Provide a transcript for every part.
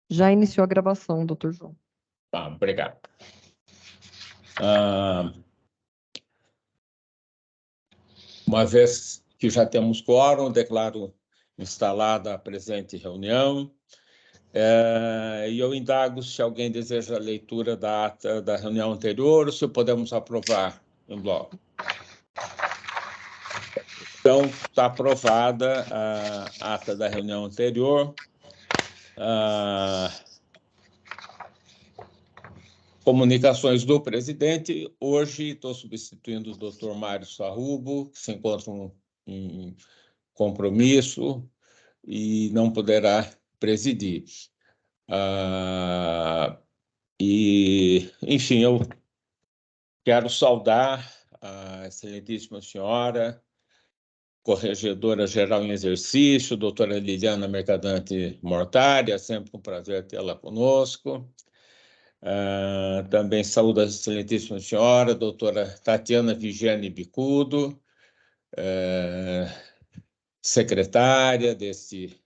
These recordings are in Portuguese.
Já iniciou a gravação, doutor João. Tá, obrigado. Uma vez que já temos quórum, declaro instalada a presente reunião. E eu indago se alguém deseja a leitura da ata da reunião anterior ou se podemos aprovar em bloco. Então, está aprovada a ata da reunião anterior. Comunicações do presidente. Hoje estou substituindo o doutor Mário Sarrubo, que se encontra em compromisso e não poderá presidir. Enfim, eu quero saudar a excelentíssima senhora, corregedora-geral em exercício, doutora Liliana Mercadante Mortari, é sempre um prazer tê-la conosco. Também saúdo a excelentíssima senhora, doutora Tatiana Vigiane Bicudo, secretária desse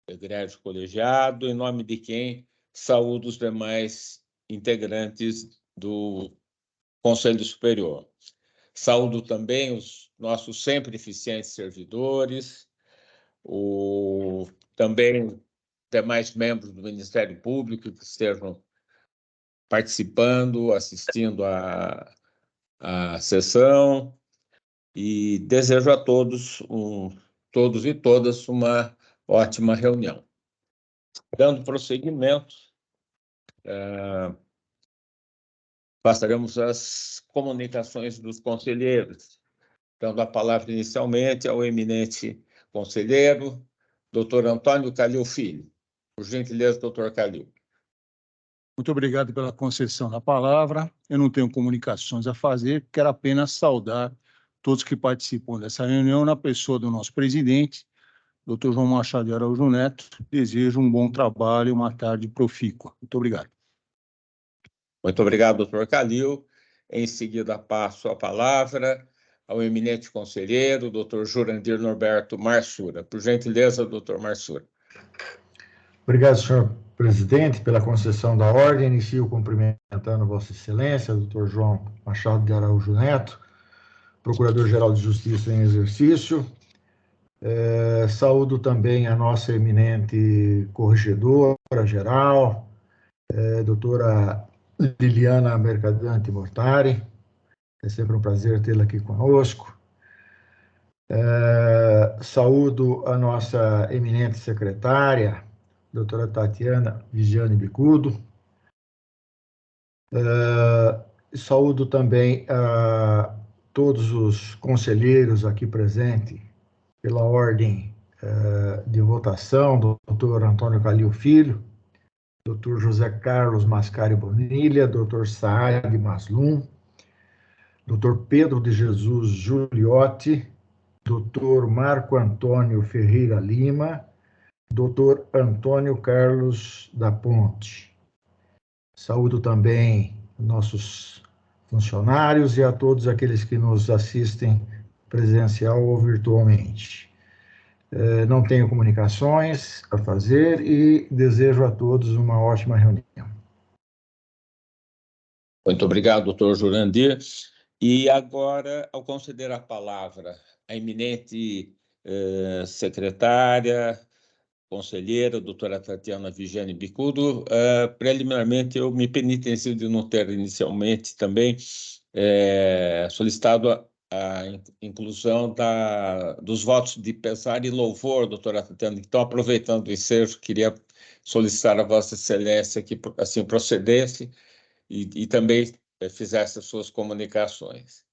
egrégio colegiado, em nome de quem saúdo os demais integrantes do Conselho Superior. Saúdo também os nossos sempre eficientes servidores, também demais membros do Ministério Público que estejam participando, assistindo à sessão, e desejo a todos e todas uma ótima reunião. Dando prosseguimento, passaremos às comunicações dos conselheiros, dando a palavra inicialmente ao eminente conselheiro, doutor Antônio Calil Filho. Por gentileza, doutor Calil. Muito obrigado pela concessão da palavra. Eu não tenho comunicações a fazer, quero apenas saudar todos que participam dessa reunião, na pessoa do nosso presidente, doutor João Machado de Araújo Neto. Desejo um bom trabalho e uma tarde profícua. Muito obrigado. Muito obrigado, doutor Calil. Em seguida, passo a palavra ao eminente conselheiro, doutor Jurandir Norberto Marsura. Por gentileza, doutor Marsura. Obrigado, senhor presidente, pela concessão da ordem. Inicio cumprimentando Vossa Excelência, doutor João Machado de Araújo Neto, Procurador-Geral de Justiça em exercício. Saúdo também a nossa eminente corregedora-geral, doutora Liliana Mercadante Mortari. É sempre um prazer tê-la aqui conosco. Saúdo a nossa eminente secretária, doutora Tatiana Vigiane Bicudo. Saúdo também a todos os conselheiros aqui presentes, pela ordem de votação, doutor Antônio Calil Filho, doutor José Carlos Mascari Bonilha, doutor Saad Maslum, doutor Pedro de Jesus Giuliotti, doutor Marco Antônio Ferreira Lima, doutor Antônio Carlos da Ponte. Saúdo também nossos funcionários e a todos aqueles que nos assistem presencial ou virtualmente. Não tenho comunicações a fazer e desejo a todos uma ótima reunião. Muito obrigado, doutor Jurandir. E agora, ao conceder a palavra à eminente secretária, conselheira, doutora Tatiana Vigiane Bicudo, preliminarmente eu me penitencio de não ter inicialmente também solicitado a inclusão dos votos de pesar e louvor, doutora Tatiana. Então, aproveitando o ensejo, queria solicitar a Vossa Excelência que assim procedesse e também fizesse as suas comunicações.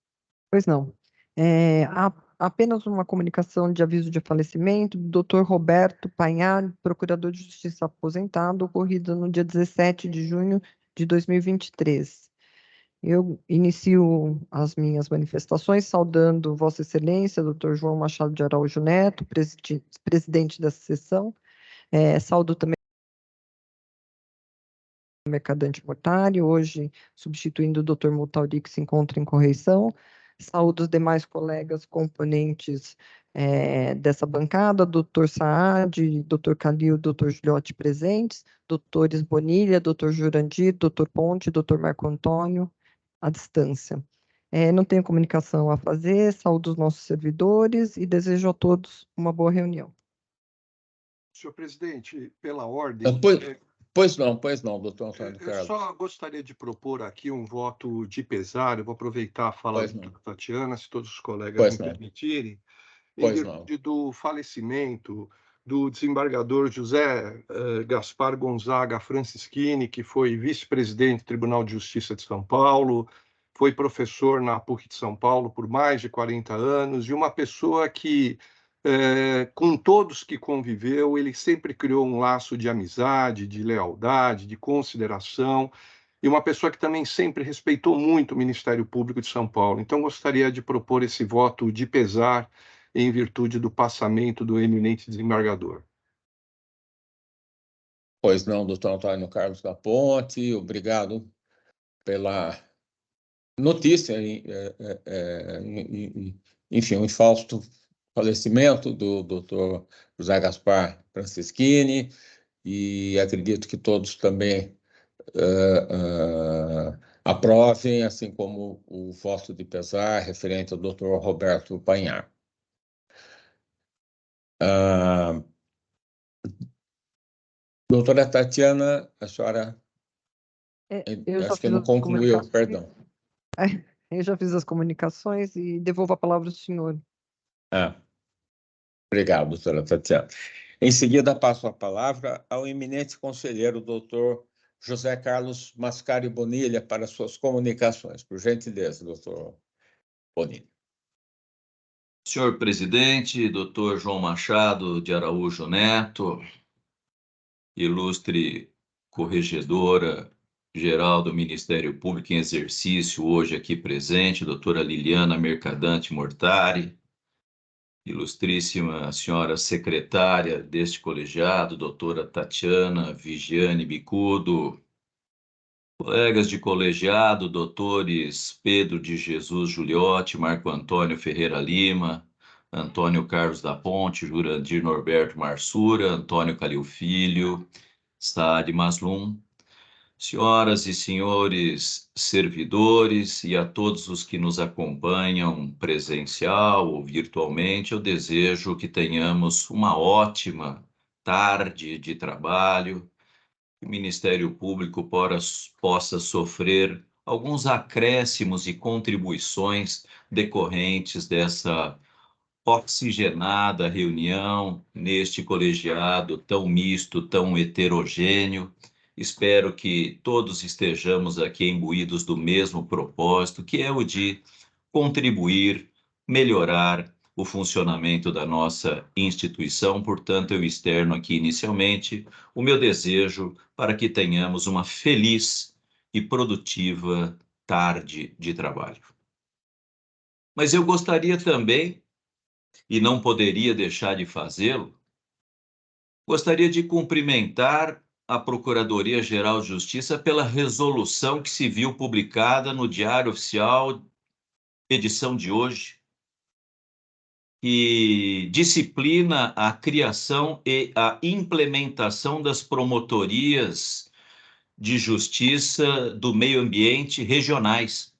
Pois não. Há apenas uma comunicação de aviso de falecimento do Dr. Roberto Painhar, Procurador de Justiça aposentado, ocorrido no dia 17 de junho de 2023. Eu inicio as minhas manifestações saudando Vossa Excelência, Dr. João Machado de Araújo Neto, presidente dessa sessão. Saudo também Mercadante Mortari, hoje substituindo o Dr. Mutauri, que se encontra em correição. Saúdo os demais colegas componentes dessa bancada, doutor Saad, doutor Calil, doutor Giliotti presentes, doutores Bonilha, doutor Jurandir, doutor Ponte, doutor Marco Antônio, à distância. Não tenho comunicação a fazer, saúdo os nossos servidores e desejo a todos uma boa reunião. Senhor presidente, pela ordem, Pois não, doutor Antônio eu Carlos. só gostaria de propor aqui um voto de pesar. Eu vou aproveitar a fala da Tatiana, se todos os colegas me permitirem, em virtude do falecimento do desembargador José Gaspar Gonzaga Francischini, que foi vice-presidente do Tribunal de Justiça de São Paulo, foi professor na PUC de São Paulo por mais de 40 anos, e uma pessoa que, com todos que conviveu, ele sempre criou um laço de amizade, de lealdade, de consideração, e uma pessoa que também sempre respeitou muito o Ministério Público de São Paulo. Então, gostaria de propor esse voto de pesar em virtude do passamento do eminente desembargador. Pois não, doutor Antônio Carlos da Ponte, obrigado pela notícia, enfim, o infausto falecimento do doutor José Gaspar Francischini, e acredito que todos também aprovem, assim como o voto de pesar referente ao doutor Roberto Painhar. Doutora Tatiana, a senhora... acho que não concluiu, perdão. Eu já fiz as comunicações e devolvo a palavra ao senhor. Obrigado, doutora Tatiana. Em seguida, passo a palavra ao eminente conselheiro, doutor José Carlos Mascari Bonilha, para suas comunicações. Por gentileza, doutor Bonilha. Senhor presidente, doutor João Machado de Araújo Neto, ilustre corregedora geral do Ministério Público em exercício, hoje aqui presente, doutora Liliana Mercadante Mortari, ilustríssima senhora secretária deste colegiado, doutora Tatiana Vigiane Bicudo, colegas de colegiado, doutores Pedro de Jesus Giliotti, Marco Antônio Ferreira Lima, Antônio Carlos da Ponte, Jurandir Norberto Marsura, Antônio Calil Filho, Saad Maslum, senhoras e senhores servidores e a todos os que nos acompanham presencial ou virtualmente, eu desejo que tenhamos uma ótima tarde de trabalho, que o Ministério Público possa sofrer alguns acréscimos e contribuições decorrentes dessa oxigenada reunião neste colegiado tão misto, tão heterogêneo. Espero que todos estejamos aqui imbuídos do mesmo propósito, que é o de contribuir, melhorar o funcionamento da nossa instituição. Portanto, eu externo aqui inicialmente o meu desejo para que tenhamos uma feliz e produtiva tarde de trabalho. Mas eu gostaria também, e não poderia deixar de fazê-lo, gostaria de cumprimentar a Procuradoria-Geral de Justiça pela resolução que se viu publicada no Diário Oficial, edição de hoje, que disciplina a criação e a implementação das promotorias de justiça do meio ambiente regionais.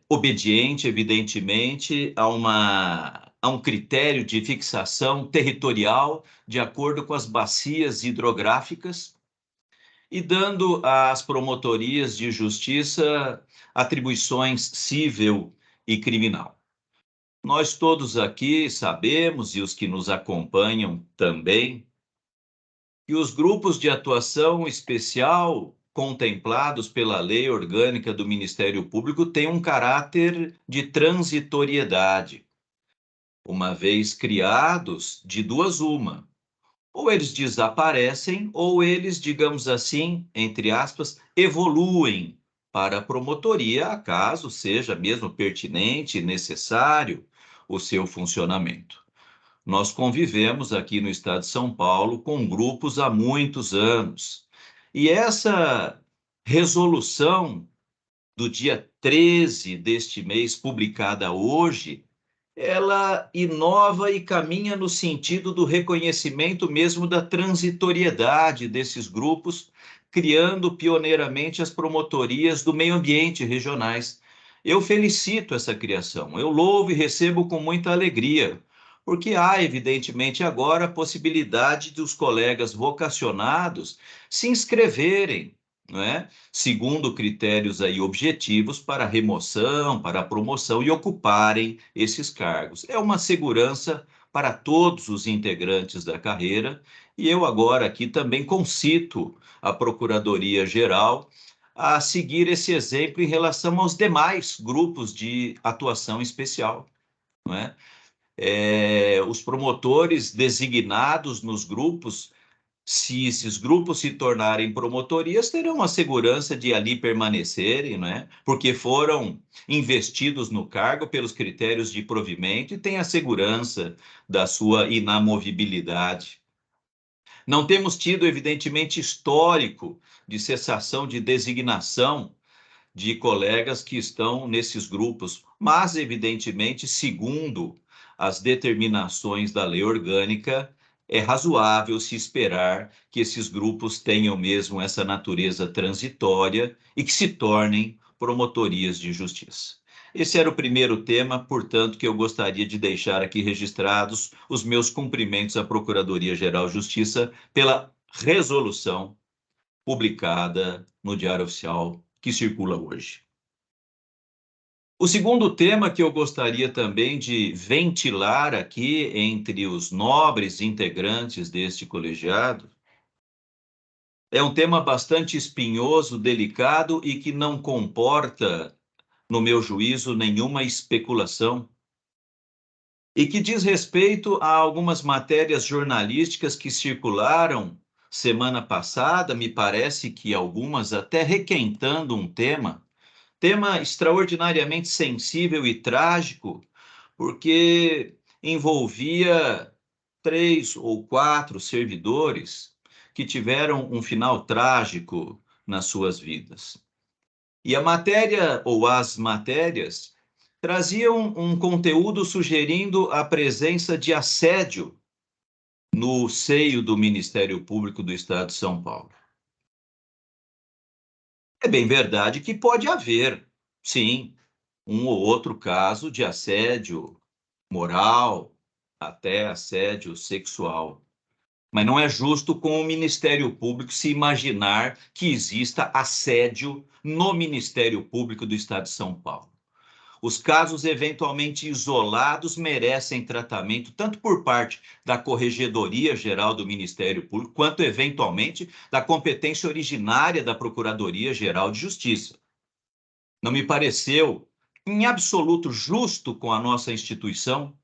Obediente, evidentemente, a um critério de fixação territorial de acordo com as bacias hidrográficas e dando às promotorias de justiça atribuições civil e criminal. Nós todos aqui sabemos, e os que nos acompanham também, que os grupos de atuação especial contemplados pela Lei Orgânica do Ministério Público têm um caráter de transitoriedade. Uma vez criados, de duas uma. Ou eles desaparecem, ou eles, digamos assim, entre aspas, evoluem para a promotoria, caso seja mesmo pertinente e necessário o seu funcionamento. Nós convivemos aqui no estado de São Paulo com grupos há muitos anos. E essa resolução do dia 13 deste mês, publicada hoje, ela inova e caminha no sentido do reconhecimento mesmo da transitoriedade desses grupos, criando pioneiramente as promotorias do meio ambiente regionais. Eu felicito essa criação, eu louvo e recebo com muita alegria, porque há, evidentemente, agora a possibilidade dos colegas vocacionados se inscreverem, não é? Segundo critérios aí objetivos para remoção, para promoção e ocuparem esses cargos. É uma segurança para todos os integrantes da carreira, e eu agora aqui também concito a Procuradoria-Geral a seguir esse exemplo em relação aos demais grupos de atuação especial, não é? Os promotores designados nos grupos, se esses grupos se tornarem promotorias, terão a segurança de ali permanecerem, né? Porque foram investidos no cargo pelos critérios de provimento e têm a segurança da sua inamovibilidade. Não temos tido, evidentemente, histórico de cessação de designação de colegas que estão nesses grupos, mas, evidentemente, segundo as determinações da lei orgânica, é razoável se esperar que esses grupos tenham mesmo essa natureza transitória e que se tornem promotorias de justiça. Esse era o primeiro tema, portanto, que eu gostaria de deixar aqui registrados os meus cumprimentos à Procuradoria-Geral de Justiça pela resolução publicada no Diário Oficial que circula hoje. O segundo tema que eu gostaria também de ventilar aqui entre os nobres integrantes deste colegiado é um tema bastante espinhoso, delicado e que não comporta, no meu juízo, nenhuma especulação e que diz respeito a algumas matérias jornalísticas que circularam semana passada, me parece que algumas até requentando um tema extraordinariamente sensível e trágico, porque envolvia 3 ou 4 servidores que tiveram um final trágico nas suas vidas. E a matéria, ou as matérias, traziam um conteúdo sugerindo a presença de assédio no seio do Ministério Público do Estado de São Paulo. É bem verdade que pode haver, sim, um ou outro caso de assédio moral, até assédio sexual. Mas não é justo com o Ministério Público se imaginar que exista assédio no Ministério Público do Estado de São Paulo. Os casos eventualmente isolados merecem tratamento tanto por parte da Corregedoria Geral do Ministério Público, quanto eventualmente da competência originária da Procuradoria Geral de Justiça. Não me pareceu em absoluto justo com a nossa instituição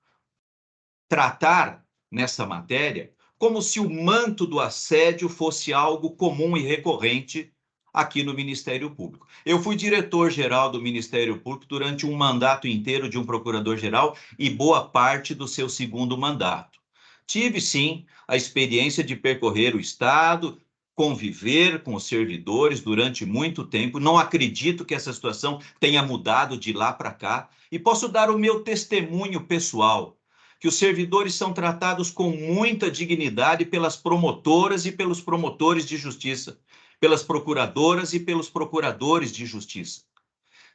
tratar nessa matéria como se o manto do assédio fosse algo comum e recorrente aqui no Ministério Público. Eu fui diretor-geral do Ministério Público durante um mandato inteiro de um procurador-geral e boa parte do seu segundo mandato. Tive, sim, a experiência de percorrer o Estado, conviver com os servidores durante muito tempo. Não acredito que essa situação tenha mudado de lá para cá. E posso dar o meu testemunho pessoal, que os servidores são tratados com muita dignidade pelas promotoras e pelos promotores de justiça, pelas procuradoras e pelos procuradores de justiça.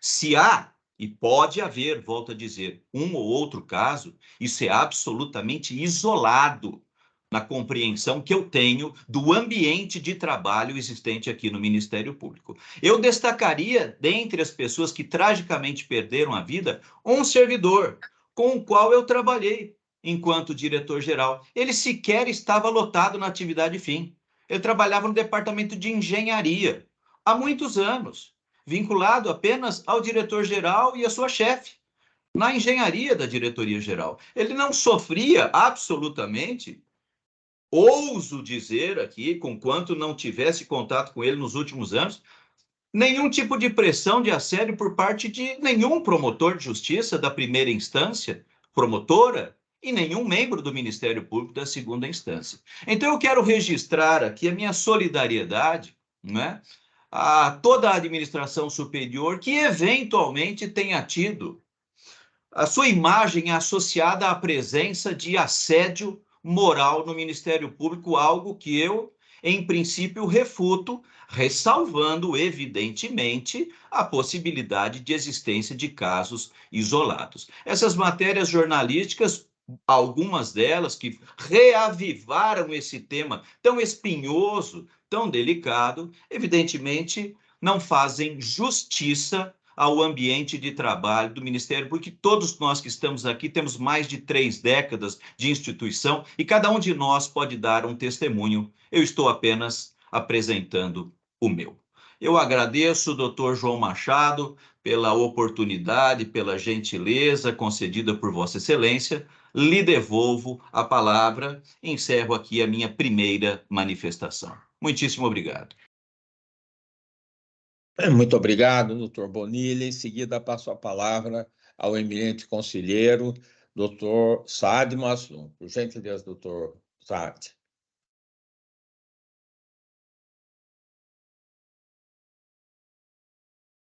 Se há, e pode haver, volto a dizer, um ou outro caso, isso é absolutamente isolado na compreensão que eu tenho do ambiente de trabalho existente aqui no Ministério Público. Eu destacaria, dentre as pessoas que tragicamente perderam a vida, um servidor com o qual eu trabalhei enquanto diretor-geral. Ele sequer estava lotado na atividade fim. Eu trabalhava no departamento de engenharia há muitos anos, vinculado apenas ao diretor-geral e à sua chefe, na engenharia da diretoria-geral. Ele não sofria absolutamente, ouso dizer aqui, conquanto não tivesse contato com ele nos últimos anos, nenhum tipo de pressão de assédio por parte de nenhum promotor de justiça da primeira instância, promotora, e nenhum membro do Ministério Público da segunda instância. Então, eu quero registrar aqui a minha solidariedade, né, a toda a administração superior que eventualmente tenha tido a sua imagem associada à presença de assédio moral no Ministério Público, algo que eu, em princípio, refuto, ressalvando, evidentemente, a possibilidade de existência de casos isolados. Essas matérias jornalísticas, algumas delas que reavivaram esse tema tão espinhoso, tão delicado, evidentemente não fazem justiça ao ambiente de trabalho do Ministério, porque todos nós que estamos aqui temos mais de 3 décadas de instituição e cada um de nós pode dar um testemunho. Eu estou apenas apresentando o meu. Eu agradeço, doutor João Machado, pela oportunidade, pela gentileza concedida por Vossa Excelência. Lhe devolvo a palavra e encerro aqui a minha primeira manifestação. Muitíssimo obrigado. Muito obrigado, doutor Bonilha. Em seguida, passo a palavra ao eminente conselheiro, doutor Saad Massum. Por gentileza, doutor Saad.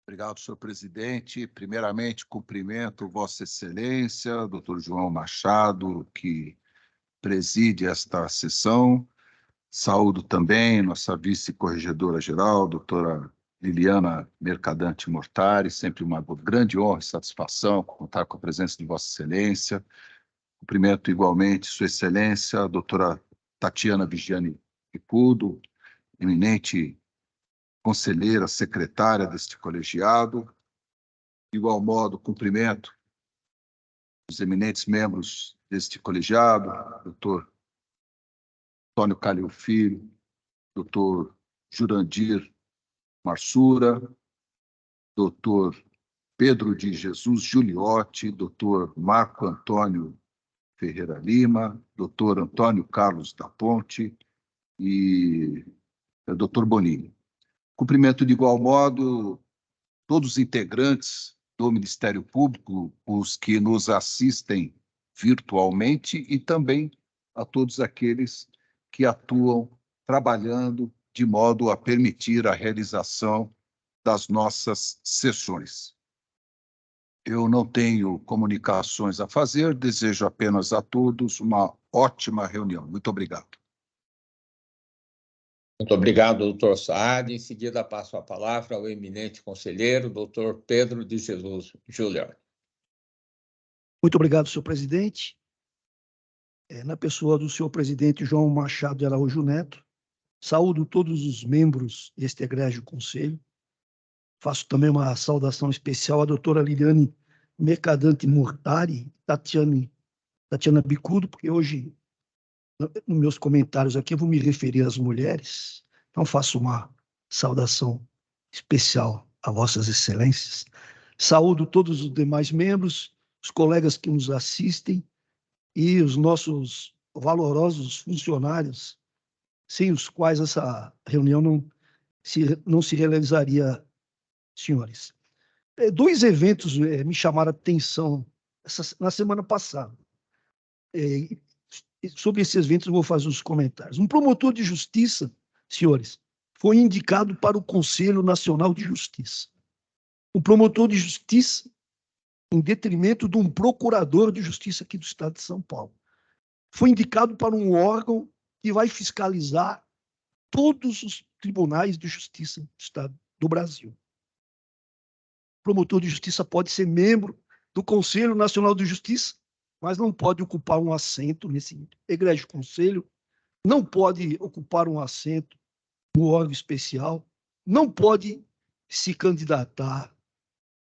Obrigado, senhor presidente. Primeiramente, cumprimento Vossa Excelência, doutor João Machado, que preside esta sessão. Saúdo também nossa vice-corregedora-geral, doutora Liliana Mercadante Mortari, sempre uma grande honra e satisfação contar com a presença de Vossa Excelência. Cumprimento igualmente Sua Excelência, a doutora Tatiana Vigiane Bicudo, eminente conselheira, secretária deste colegiado. De igual modo, cumprimento os eminentes membros deste colegiado, doutor Antônio Calil Filho, doutor Jurandir Marsura, doutor Pedro de Jesus Giuliotti, doutor Marco Antônio Ferreira Lima, doutor Antônio Carlos da Ponte e doutor Bonini. Cumprimento de igual modo todos os integrantes do Ministério Público, os que nos assistem virtualmente e também a todos aqueles que atuam trabalhando de modo a permitir a realização das nossas sessões. Eu não tenho comunicações a fazer, desejo apenas a todos uma ótima reunião. Muito obrigado. Muito obrigado, doutor Saad. Em seguida, passo a palavra ao eminente conselheiro, doutor Pedro de Jesus Giuliotti. Muito obrigado, senhor presidente. Na pessoa do senhor presidente João Machado de Araújo Neto, saúdo todos os membros deste egrégio conselho. Faço também uma saudação especial à doutora Liliane Mercadante Mortari, Tatiana Bicudo, porque hoje, nos meus comentários aqui, eu vou me referir às mulheres. Então, faço uma saudação especial a vossas excelências. Saúdo todos os demais membros, os colegas que nos assistem e os nossos valorosos funcionários, sem os quais essa reunião não se realizaria, senhores. 2 eventos me chamaram a atenção na semana passada. Sobre esses eventos eu vou fazer os comentários. Um promotor de justiça, senhores, foi indicado para o Conselho Nacional de Justiça. Um promotor de justiça em detrimento de um procurador de justiça aqui do estado de São Paulo. Foi indicado para um órgão que vai fiscalizar todos os tribunais de justiça do estado do Brasil. O promotor de justiça pode ser membro do Conselho Nacional de Justiça, mas não pode ocupar um assento nesse egrégio conselho, não pode ocupar um assento no órgão especial, não pode se candidatar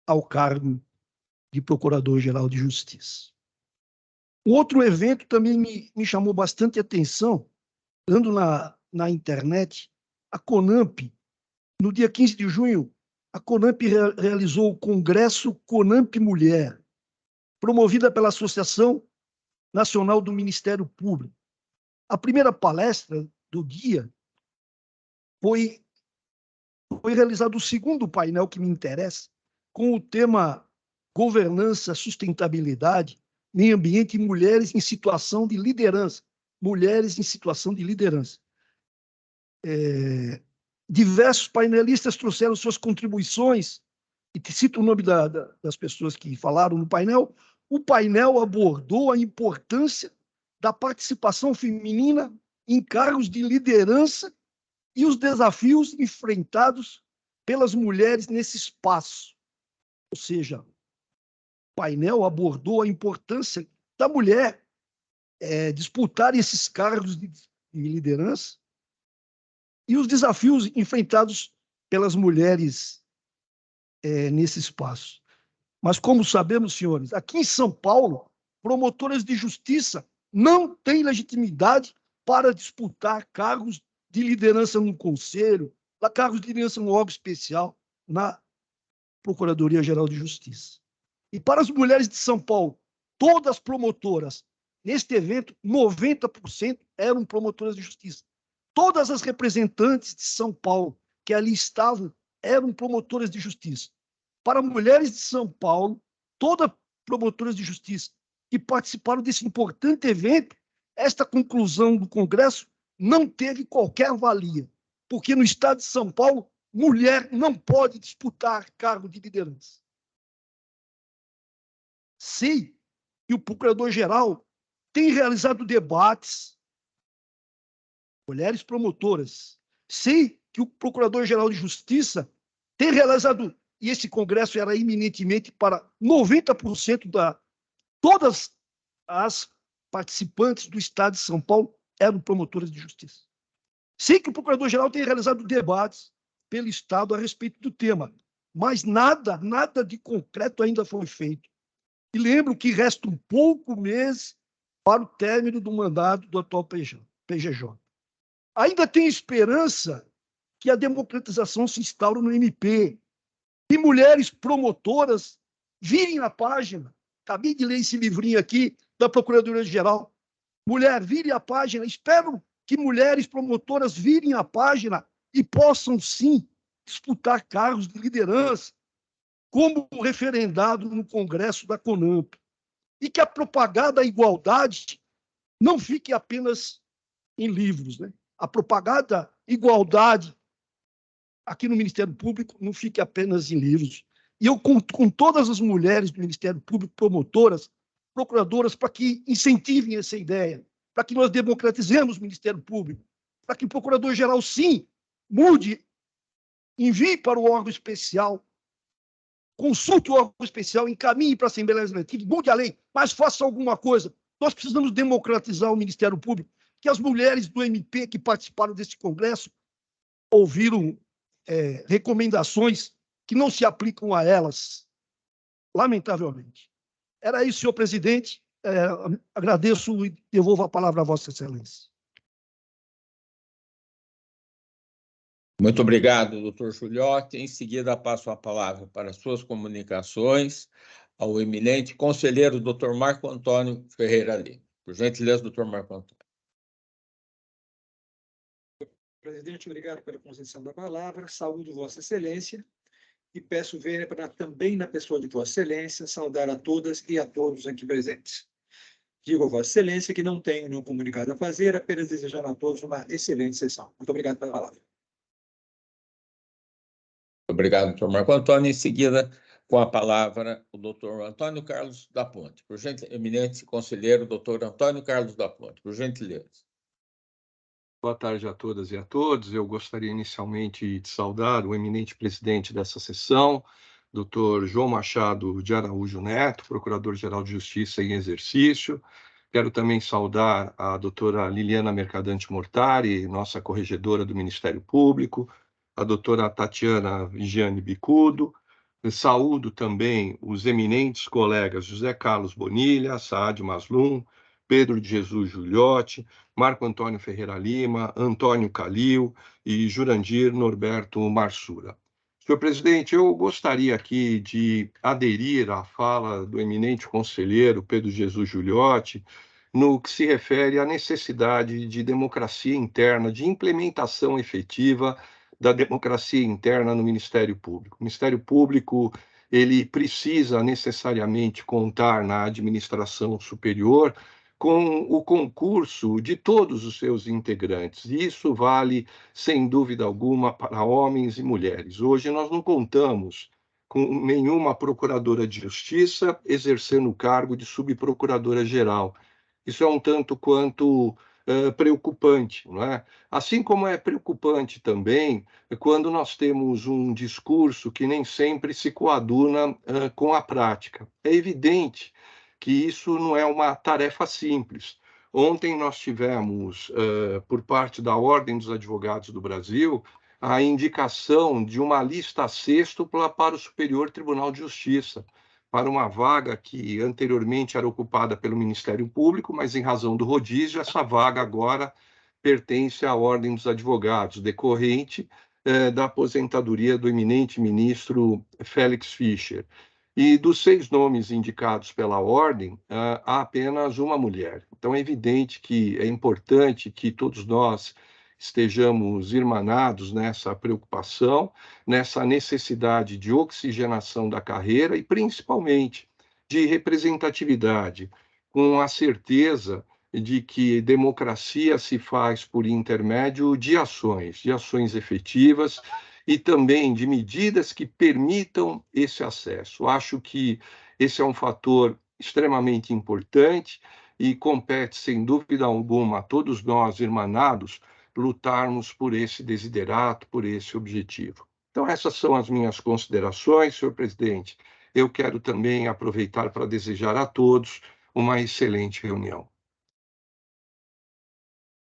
ao cargo de Procurador-Geral de Justiça. O outro evento também me chamou bastante atenção, dando na internet, a CONAMP, no dia 15 de junho, a CONAMP realizou o Congresso CONAMP Mulher, promovida pela Associação Nacional do Ministério Público. A primeira palestra do dia foi realizado o segundo painel que me interessa, com o tema Governança, Sustentabilidade, Meio Ambiente e Mulheres em Situação de Liderança. Mulheres em Situação de Liderança. diversos painelistas trouxeram suas contribuições, e te cito o nome das pessoas que falaram no painel. O painel abordou a importância da participação feminina em cargos de liderança e os desafios enfrentados pelas mulheres nesse espaço. Ou seja, o painel abordou a importância da mulher disputar esses cargos de liderança e os desafios enfrentados pelas mulheres nesse espaço. Mas, como sabemos, senhores, aqui em São Paulo, promotoras de justiça não têm legitimidade para disputar cargos de liderança no conselho, cargos de liderança no órgão especial, na Procuradoria-Geral de Justiça. E para as mulheres de São Paulo, todas as promotoras, neste evento, 90% eram promotoras de justiça. Todas as representantes de São Paulo que ali estavam eram promotoras de justiça. Para mulheres de São Paulo, todas promotoras de justiça que participaram desse importante evento, esta conclusão do Congresso não teve qualquer valia, porque no Estado de São Paulo, mulher não pode disputar cargo de liderança. Sei que o Procurador-Geral tem realizado debates, mulheres promotoras. Sei que o Procurador-Geral de Justiça tem realizado, e esse congresso era eminentemente para 90% todas as participantes do Estado de São Paulo eram promotoras de justiça. Sei que o Procurador-Geral tem realizado debates pelo Estado a respeito do tema, mas nada de concreto ainda foi feito. E lembro que resta um pouco mês para o término do mandato do atual PGJ. Ainda tem esperança que a democratização se instaure no MP, e mulheres promotoras virem a página. Acabei de ler esse livrinho aqui da Procuradoria-Geral. Mulher, vire a página. Espero que mulheres promotoras virem a página e possam, sim, disputar cargos de liderança, como referendado no Congresso da CONAMP. E que a propaganda da igualdade não fique apenas em livros, né? A propaganda da igualdade aqui no Ministério Público não fique apenas em livros. E eu conto com todas as mulheres do Ministério Público, promotoras, procuradoras, para que incentivem essa ideia, para que nós democratizemos o Ministério Público, para que o Procurador-Geral, sim, mude, envie para o órgão especial, consulte o órgão especial, encaminhe para a Assembleia Legislativa, mude a lei, mas faça alguma coisa. Nós precisamos democratizar o Ministério Público, que as mulheres do MP que participaram desse congresso ouviram recomendações que não se aplicam a elas, lamentavelmente. Era isso, senhor presidente. Agradeço e devolvo a palavra a Vossa Excelência. Muito obrigado, doutor Giuliotti. Em seguida, passo a palavra para suas comunicações ao eminente conselheiro, doutor Marco Antônio Ferreira Lima. Por gentileza, doutor Marco Antônio. Presidente, obrigado pela concessão da palavra. Saúdo Vossa Excelência e peço vênia para também, na pessoa de Vossa Excelência, saudar a todas e a todos aqui presentes. Digo a Vossa Excelência que não tenho nenhum comunicado a fazer, apenas desejando a todos uma excelente sessão. Muito obrigado pela palavra. Obrigado, doutor Marco Antônio. Em seguida, com a palavra, o doutor Antônio Carlos da Ponte. Por gentileza, eminente conselheiro, doutor Antônio Carlos da Ponte. Por gentileza. Boa tarde a todas e a todos. Eu gostaria inicialmente de saudar o eminente presidente dessa sessão, doutor João Machado de Araújo Neto, Procurador-Geral de Justiça em exercício. Quero também saudar a doutora Liliana Mercadante Mortari, nossa corregedora do Ministério Público, a doutora Tatiana Vigiane Bicudo. Saúdo também os eminentes colegas José Carlos Bonilha, Saad Maslum, Pedro de Jesus Giuliotti, Marco Antônio Ferreira Lima, Antônio Calil e Jurandir Norberto Marsura. Senhor presidente, eu gostaria aqui de aderir à fala do eminente conselheiro Pedro de Jesus Giuliotti no que se refere à necessidade de democracia interna, de implementação efetiva da democracia interna no Ministério Público. O Ministério Público, ele precisa necessariamente contar na administração superior com o concurso de todos os seus integrantes. E isso vale, sem dúvida alguma, para homens e mulheres. Hoje nós não contamos com nenhuma procuradora de justiça exercendo o cargo de subprocuradora-geral. Isso é um tanto quanto preocupante, não é? Assim como é preocupante também quando nós temos um discurso que nem sempre se coaduna com a prática. É evidente que isso não é uma tarefa simples. Ontem nós tivemos, por parte da Ordem dos Advogados do Brasil, a indicação de uma lista sextupla para o Superior Tribunal de Justiça, para uma vaga que anteriormente era ocupada pelo Ministério Público, mas em razão do rodízio, essa vaga agora pertence à Ordem dos Advogados, decorrente da aposentadoria do eminente ministro Félix Fischer. E dos 6 nomes indicados pela Ordem, há apenas uma mulher. Então, é evidente que é importante que todos nós estejamos irmanados nessa preocupação, nessa necessidade de oxigenação da carreira e, principalmente, de representatividade, com a certeza de que democracia se faz por intermédio de ações efetivas e também de medidas que permitam esse acesso. Acho que esse é um fator extremamente importante e compete, sem dúvida alguma, a todos nós, irmanados, lutarmos por esse desiderato, por esse objetivo. Então, essas são as minhas considerações, senhor presidente. Eu quero também aproveitar para desejar a todos uma excelente reunião.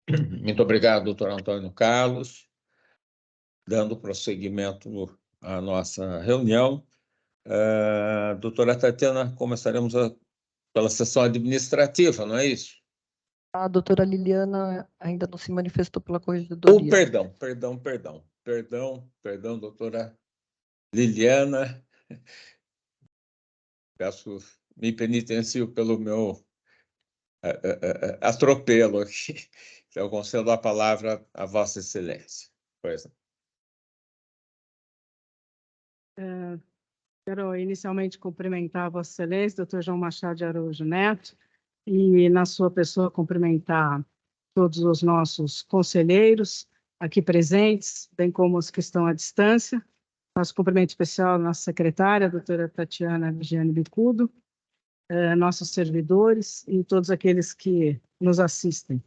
Muito obrigado, doutor Antônio Carlos. Dando prosseguimento à nossa reunião, doutora Tatiana, começaremos pela sessão administrativa, não é isso? A doutora Liliana ainda não se manifestou pela corregedoria. Perdão, doutora Liliana. Me penitencio pelo meu atropelo aqui. Então, concedo a palavra a Vossa Excelência. Pois não. Quero inicialmente cumprimentar a Vossa Excelência, doutor João Machado de Araújo Neto, e, na sua pessoa, cumprimentar todos os nossos conselheiros aqui presentes, bem como os que estão à distância. Nosso cumprimento especial à nossa secretária, a doutora Tatiana Vigiane Bicudo, nossos servidores e todos aqueles que nos assistem.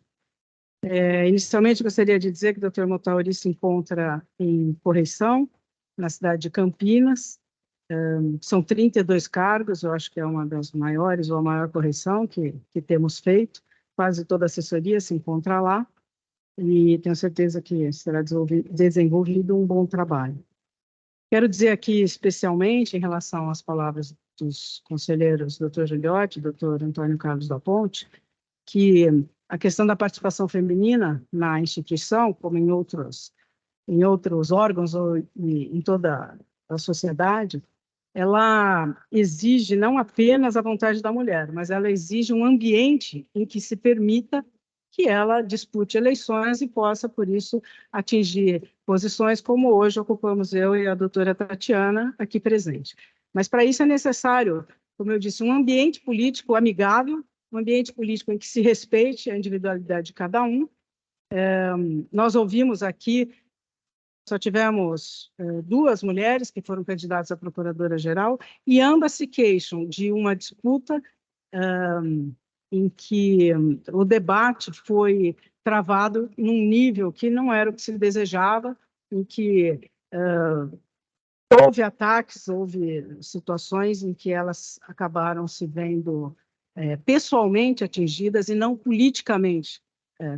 Inicialmente, gostaria de dizer que o doutor Motauri se encontra em correição, na cidade de Campinas. São 32 cargos, eu acho que é uma das maiores ou a maior correção que temos feito. Quase toda a assessoria se encontra lá e tenho certeza que será desenvolvido um bom trabalho. Quero dizer aqui especialmente em relação às palavras dos conselheiros Dr. Gigliotti e Dr. Antônio Carlos da Ponte, que a questão da participação feminina na instituição, como em outros órgãos ou em toda a sociedade, ela exige não apenas a vontade da mulher, mas ela exige um ambiente em que se permita que ela dispute eleições e possa, por isso, atingir posições como hoje ocupamos eu e a doutora Tatiana aqui presente. Mas, para isso, é necessário, como eu disse, um ambiente político amigável, um ambiente político em que se respeite a individualidade de cada um. Nós ouvimos aqui, só tivemos 2 mulheres que foram candidatas à Procuradora-Geral, e ambas se queixam de uma disputa em que o debate foi travado num nível que não era o que se desejava, em que houve ataques, houve situações em que elas acabaram se vendo pessoalmente atingidas e não politicamente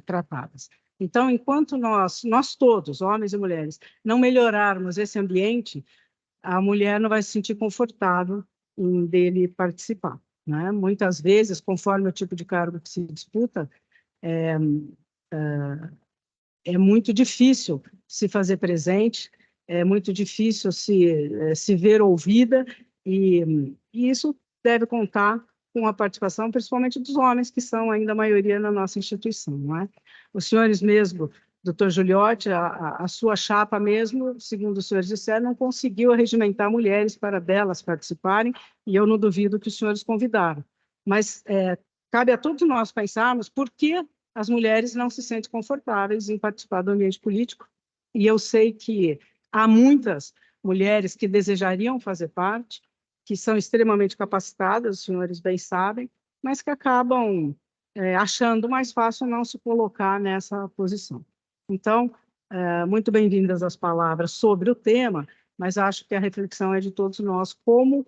tratadas. Então, enquanto nós todos, homens e mulheres, não melhorarmos esse ambiente, a mulher não vai se sentir confortável em dele participar, né? Muitas vezes, conforme o tipo de cargo que se disputa, é muito difícil se fazer presente, é muito difícil se ver ouvida, e isso deve contar com a participação, principalmente dos homens, que são ainda a maioria na nossa instituição, não é? Os senhores mesmo, doutor Gigliotti, a sua chapa mesmo, segundo os senhores disseram, não conseguiu arregimentar mulheres para delas participarem, e eu não duvido que os senhores convidaram. Mas cabe a todos nós pensarmos por que as mulheres não se sentem confortáveis em participar do ambiente político, e eu sei que há muitas mulheres que desejariam fazer parte, que são extremamente capacitadas, os senhores bem sabem, mas que acabam achando mais fácil não se colocar nessa posição. Então, muito bem-vindas as palavras sobre o tema, mas acho que a reflexão é de todos nós, como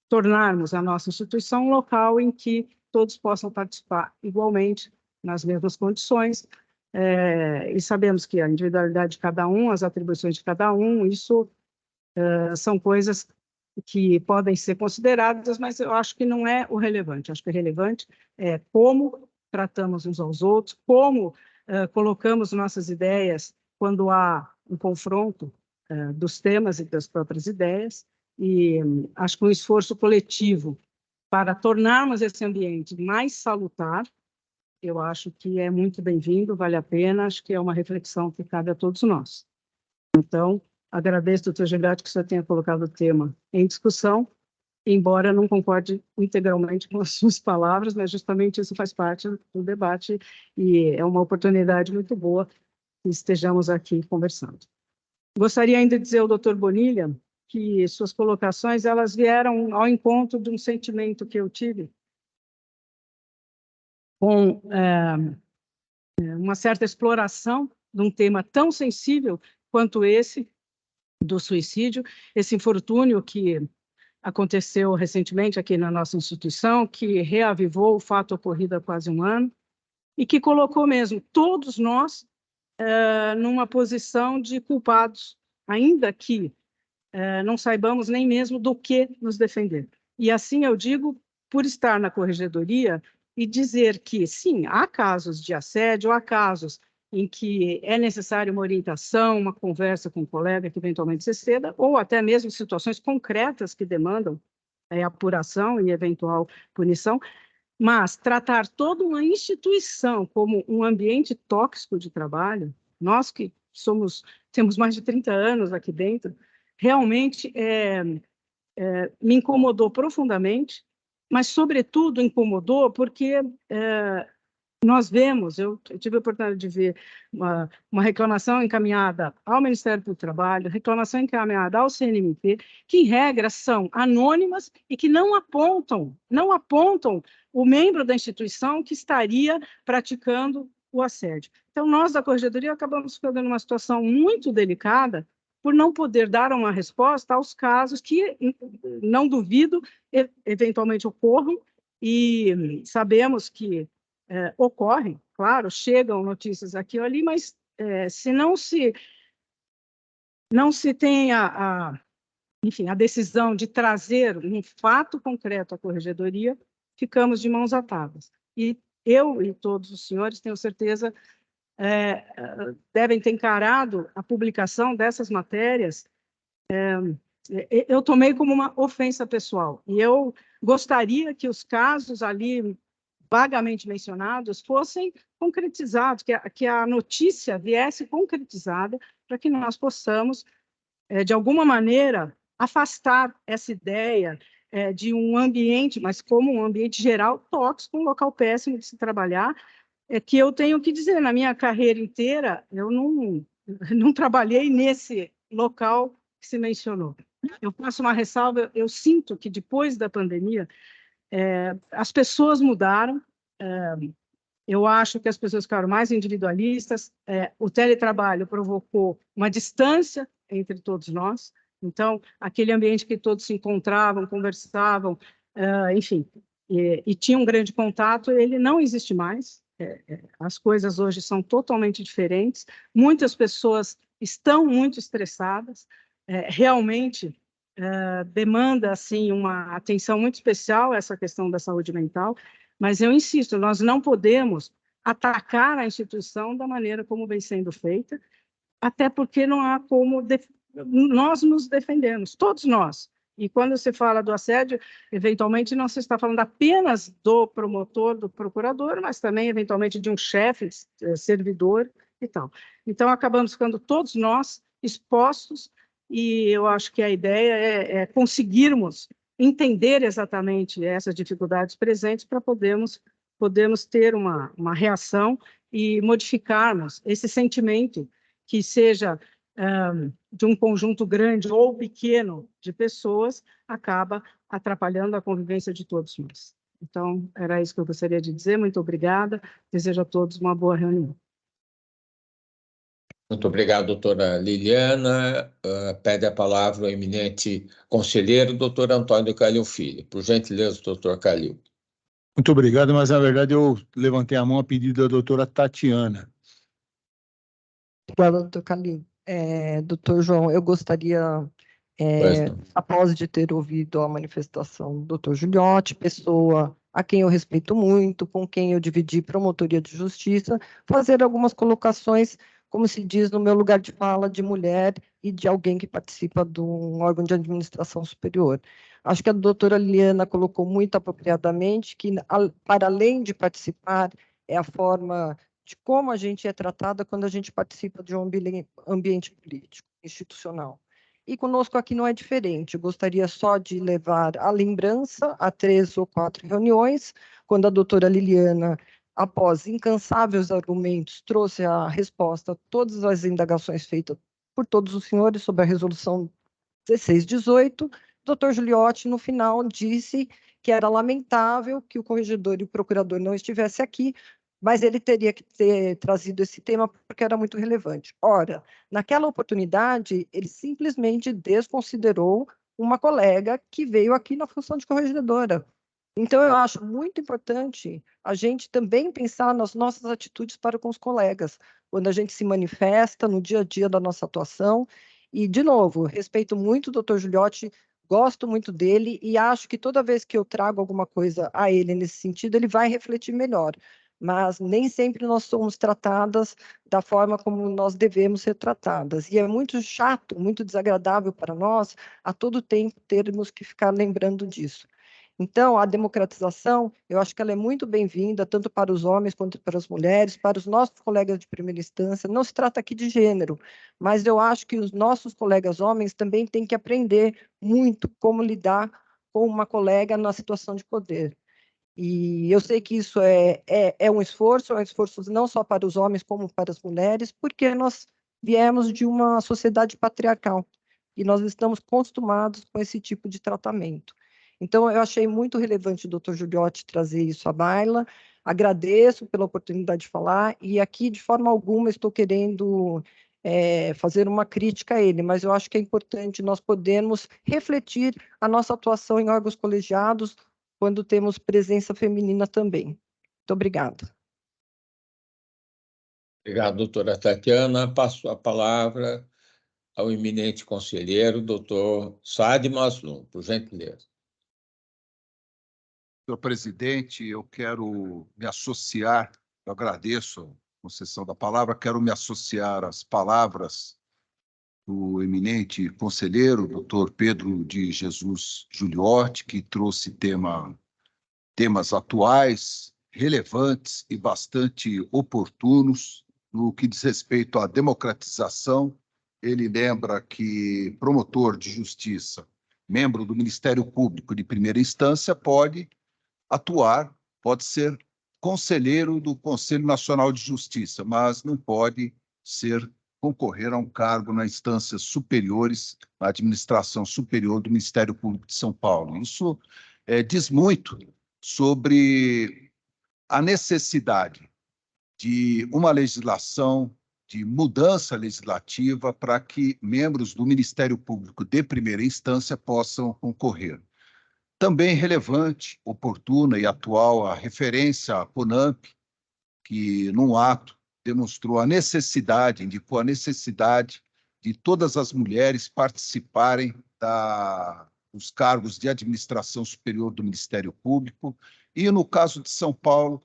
tornarmos a nossa instituição um local em que todos possam participar igualmente, nas mesmas condições, e sabemos que a individualidade de cada um, as atribuições de cada um, isso são coisas que podem ser consideradas, mas eu acho que não é o relevante. Acho que o relevante é como tratamos uns aos outros, como colocamos nossas ideias quando há um confronto dos temas e das próprias ideias, e acho que um esforço coletivo para tornarmos esse ambiente mais salutar, eu acho que é muito bem-vindo, vale a pena, acho que é uma reflexão que cabe a todos nós. Então, agradeço, doutor Gilberto, que o senhor tenha colocado o tema em discussão, embora não concorde integralmente com as suas palavras, mas justamente isso faz parte do debate e é uma oportunidade muito boa que estejamos aqui conversando. Gostaria ainda de dizer ao doutor Bonilha que suas colocações elas vieram ao encontro de um sentimento que eu tive com uma certa exploração de um tema tão sensível quanto esse do suicídio, esse infortúnio que aconteceu recentemente aqui na nossa instituição, que reavivou o fato ocorrido há quase um ano, e que colocou mesmo todos nós numa posição de culpados, ainda que não saibamos nem mesmo do que nos defender. E assim eu digo, por estar na corregedoria e dizer que, sim, há casos de assédio, há casos em que é necessário uma orientação, uma conversa com um colega que eventualmente se ceda, ou até mesmo situações concretas que demandam apuração e eventual punição, mas tratar toda uma instituição como um ambiente tóxico de trabalho, nós que temos mais de 30 anos aqui dentro, realmente me incomodou profundamente, mas, sobretudo, incomodou porque nós vemos, eu tive a oportunidade de ver uma reclamação encaminhada ao Ministério do Trabalho, reclamação encaminhada ao CNMP, que, em regra, são anônimas e que não apontam o membro da instituição que estaria praticando o assédio. Então, nós, da Corregedoria, acabamos ficando numa situação muito delicada por não poder dar uma resposta aos casos que, não duvido, eventualmente ocorram, e sabemos que ocorrem, claro, chegam notícias aqui ou ali, mas se não se tem enfim, a decisão de trazer um fato concreto à Corregedoria, ficamos de mãos atadas. E eu e todos os senhores, tenho certeza, devem ter encarado a publicação dessas matérias, eu tomei como uma ofensa pessoal, e eu gostaria que os casos ali vagamente mencionados fossem concretizados, que a notícia viesse concretizada, para que nós possamos, de alguma maneira, afastar essa ideia de um ambiente, mas como um ambiente geral tóxico, um local péssimo de se trabalhar, que eu tenho que dizer, na minha carreira inteira, eu não trabalhei nesse local que se mencionou. Eu faço uma ressalva, eu sinto que depois da pandemia, as pessoas mudaram, eu acho que as pessoas ficaram mais individualistas, o teletrabalho provocou uma distância entre todos nós, então, aquele ambiente que todos se encontravam, conversavam, enfim, e tinha um grande contato, ele não existe mais, as coisas hoje são totalmente diferentes, muitas pessoas estão muito estressadas, realmente demanda assim uma atenção muito especial essa questão da saúde mental, mas eu insisto, nós não podemos atacar a instituição da maneira como vem sendo feita, até porque não há como nós nos defendemos, todos nós. E quando se fala do assédio, eventualmente não se está falando apenas do promotor, do procurador, mas também, eventualmente, de um chefe, servidor e tal. Então, acabamos ficando todos nós expostos, e eu acho que a ideia é conseguirmos entender exatamente essas dificuldades presentes para podermos ter uma reação e modificarmos esse sentimento que seja de um conjunto grande ou pequeno de pessoas, acaba atrapalhando a convivência de todos nós. Então, era isso que eu gostaria de dizer. Muito obrigada. Desejo a todos uma boa reunião. Muito obrigado, doutora Liliana. Pede a palavra o eminente conselheiro, doutor Antônio Calil Filho. Por gentileza, doutor Calil. Muito obrigado, mas, na verdade, eu levantei a mão a pedido da doutora Tatiana. Obrigada, doutor Calil. Doutor João, eu gostaria, após de ter ouvido a manifestação do doutor Giuliotti, pessoa a quem eu respeito muito, com quem eu dividi promotoria de justiça, fazer algumas colocações, como se diz, no meu lugar de fala, de mulher e de alguém que participa de um órgão de administração superior. Acho que a doutora Liliana colocou muito apropriadamente que, para além de participar, é a forma de como a gente é tratada quando a gente participa de um ambiente político, institucional. E conosco aqui não é diferente. Eu gostaria só de levar a lembrança a 3 ou 4 reuniões, quando a doutora Liliana, após incansáveis argumentos, trouxe a resposta a todas as indagações feitas por todos os senhores sobre a resolução 1618. O doutor Giuliotti, no final, disse que era lamentável que o corregedor e o procurador não estivessem aqui, mas ele teria que ter trazido esse tema porque era muito relevante. Ora, naquela oportunidade, ele simplesmente desconsiderou uma colega que veio aqui na função de corregedora. Então, eu acho muito importante a gente também pensar nas nossas atitudes para com os colegas, quando a gente se manifesta no dia a dia da nossa atuação. E, de novo, respeito muito o doutor Giuliotti, gosto muito dele e acho que toda vez que eu trago alguma coisa a ele nesse sentido, ele vai refletir melhor. Mas nem sempre nós somos tratadas da forma como nós devemos ser tratadas. E é muito chato, muito desagradável para nós, a todo tempo, termos que ficar lembrando disso. Então, a democratização, eu acho que ela é muito bem-vinda, tanto para os homens quanto para as mulheres, para os nossos colegas de primeira instância. Não se trata aqui de gênero, mas eu acho que os nossos colegas homens também têm que aprender muito como lidar com uma colega na situação de poder. E eu sei que isso é um esforço não só para os homens, como para as mulheres, porque nós viemos de uma sociedade patriarcal e nós estamos acostumados com esse tipo de tratamento. Então, eu achei muito relevante o doutor Giuliotti trazer isso à baila, agradeço pela oportunidade de falar, e aqui, de forma alguma, estou querendo fazer uma crítica a ele, mas eu acho que é importante nós podermos refletir a nossa atuação em órgãos colegiados, quando temos presença feminina também. Muito obrigada. Obrigado, doutora Tatiana. Passo a palavra ao eminente conselheiro, doutor Saad Maslum, por gentileza. Senhor presidente, eu quero me associar, eu agradeço a concessão da palavra, quero me associar às palavras do eminente conselheiro, doutor Pedro de Jesus Giuliotti, que trouxe temas atuais, relevantes e bastante oportunos no que diz respeito à democratização. Ele lembra que promotor de justiça, membro do Ministério Público de primeira instância, pode atuar, pode ser conselheiro do Conselho Nacional de Justiça, mas não pode concorrer a um cargo nas instâncias superiores, na administração superior do Ministério Público de São Paulo. Isso diz muito sobre a necessidade de uma legislação, de mudança legislativa para que membros do Ministério Público de primeira instância possam concorrer. Também relevante, oportuna e atual a referência à CONAMP, que, num ato, demonstrou a necessidade, indicou a necessidade de todas as mulheres participarem dos cargos de administração superior do Ministério Público, e, no caso de São Paulo,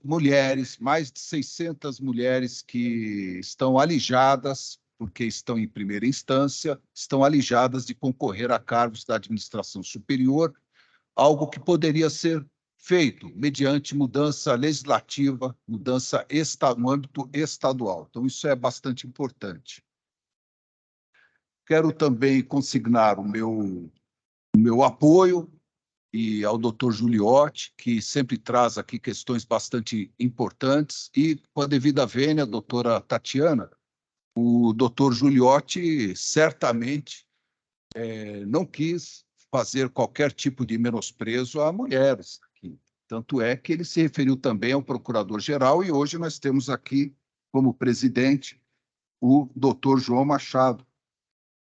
mulheres, mais de 600 mulheres que estão alijadas, porque estão em primeira instância, estão alijadas de concorrer a cargos da administração superior, algo que poderia ser feito mediante mudança legislativa, mudança no âmbito estadual. Então, isso é bastante importante. Quero também consignar o meu o meu apoio, e ao doutor Giuliotti, que sempre traz aqui questões bastante importantes, e com a devida vênia, a doutora Tatiana, o doutor Giuliotti certamente não quis fazer qualquer tipo de menosprezo a mulheres. Tanto é que ele se referiu também ao procurador-geral, e hoje nós temos aqui como presidente o doutor João Machado,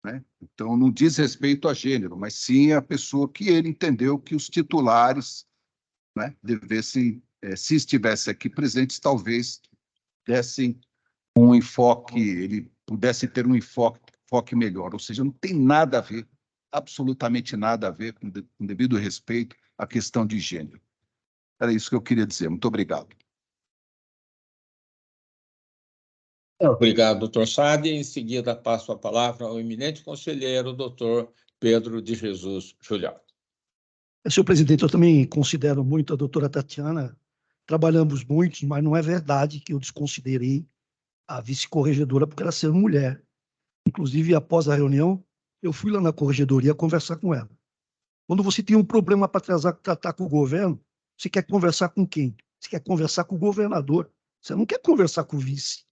né? Então, não diz respeito a gênero, mas sim a pessoa que ele entendeu que os titulares, né, devessem, se estivesse aqui presentes, talvez dessem um enfoque, ele pudesse ter um enfoque melhor. Ou seja, não tem nada a ver, absolutamente nada a ver, com devido respeito à questão de gênero. Era isso que eu queria dizer. Muito obrigado. Obrigado, doutor Sade. Em seguida, passo a palavra ao eminente conselheiro, doutor Pedro de Jesus Giuliotti. Senhor presidente, eu também considero muito a doutora Tatiana. Trabalhamos muito, mas não é verdade que eu desconsiderei a vice-corregedora porque ela ser mulher. Inclusive, após a reunião, eu fui lá na corregedoria conversar com ela. Quando você tem um problema para tratar com o governo, você quer conversar com quem? Você quer conversar com o governador. Você não quer conversar com o vice.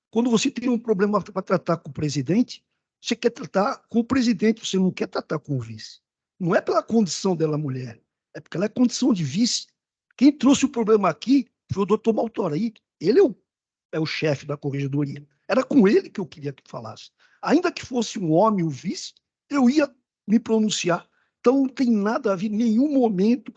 Quando você tem um problema para tratar com o presidente, você quer tratar com o presidente, você não quer tratar com o vice. Não é pela condição dela mulher, é porque ela é condição de vice. Quem trouxe o problema aqui foi o doutor Maltori. Ele é o chefe da corregedoria. Era com ele que eu queria que falasse. Ainda que fosse um homem, o vice, eu ia me pronunciar. Então, não tem nada a ver, em nenhum momento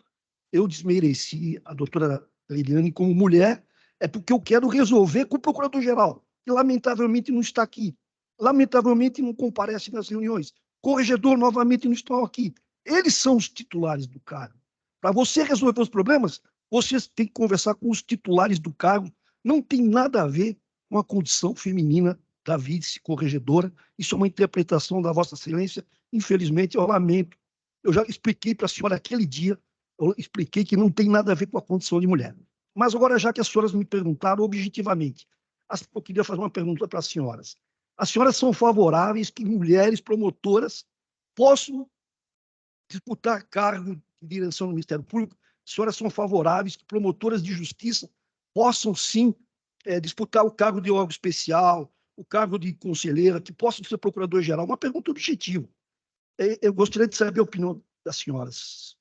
eu desmereci a doutora Liliane como mulher, é porque eu quero resolver com o procurador-geral, que lamentavelmente não está aqui. Lamentavelmente não comparece nas reuniões. Corregedor, novamente, não estão aqui. Eles são os titulares do cargo. Para você resolver os problemas, você tem que conversar com os titulares do cargo. Não tem nada a ver com a condição feminina da vice-corregedora. Isso é uma interpretação da Vossa Excelência. Infelizmente, eu lamento. Eu já expliquei para a senhora aquele dia, eu expliquei que não tem nada a ver com a condição de mulher. Mas agora, já que as senhoras me perguntaram objetivamente, eu queria fazer uma pergunta para as senhoras. As senhoras são favoráveis que mulheres promotoras possam disputar cargo de direção no Ministério Público? As senhoras são favoráveis que promotoras de justiça possam, sim, disputar o cargo de órgão especial, o cargo de conselheira, que possam ser procurador-geral? Uma pergunta objetiva. Eu gostaria de saber a opinião das senhoras.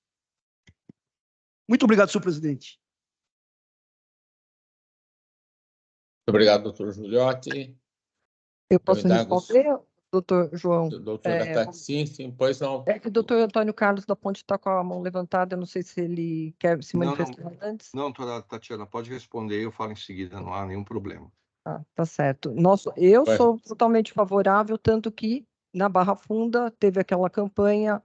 Muito obrigado, senhor presidente. Obrigado, doutor Giuliotti. Eu posso responder, doutor João? Doutora Tati, sim, pois não. É que o doutor Antônio Carlos da Ponte está com a mão levantada, eu não sei se ele quer se manifestar antes. Não, doutora Tatiana, pode responder, eu falo em seguida, não há nenhum problema. Ah, tá certo. Eu sou totalmente favorável, tanto que na Barra Funda teve aquela campanha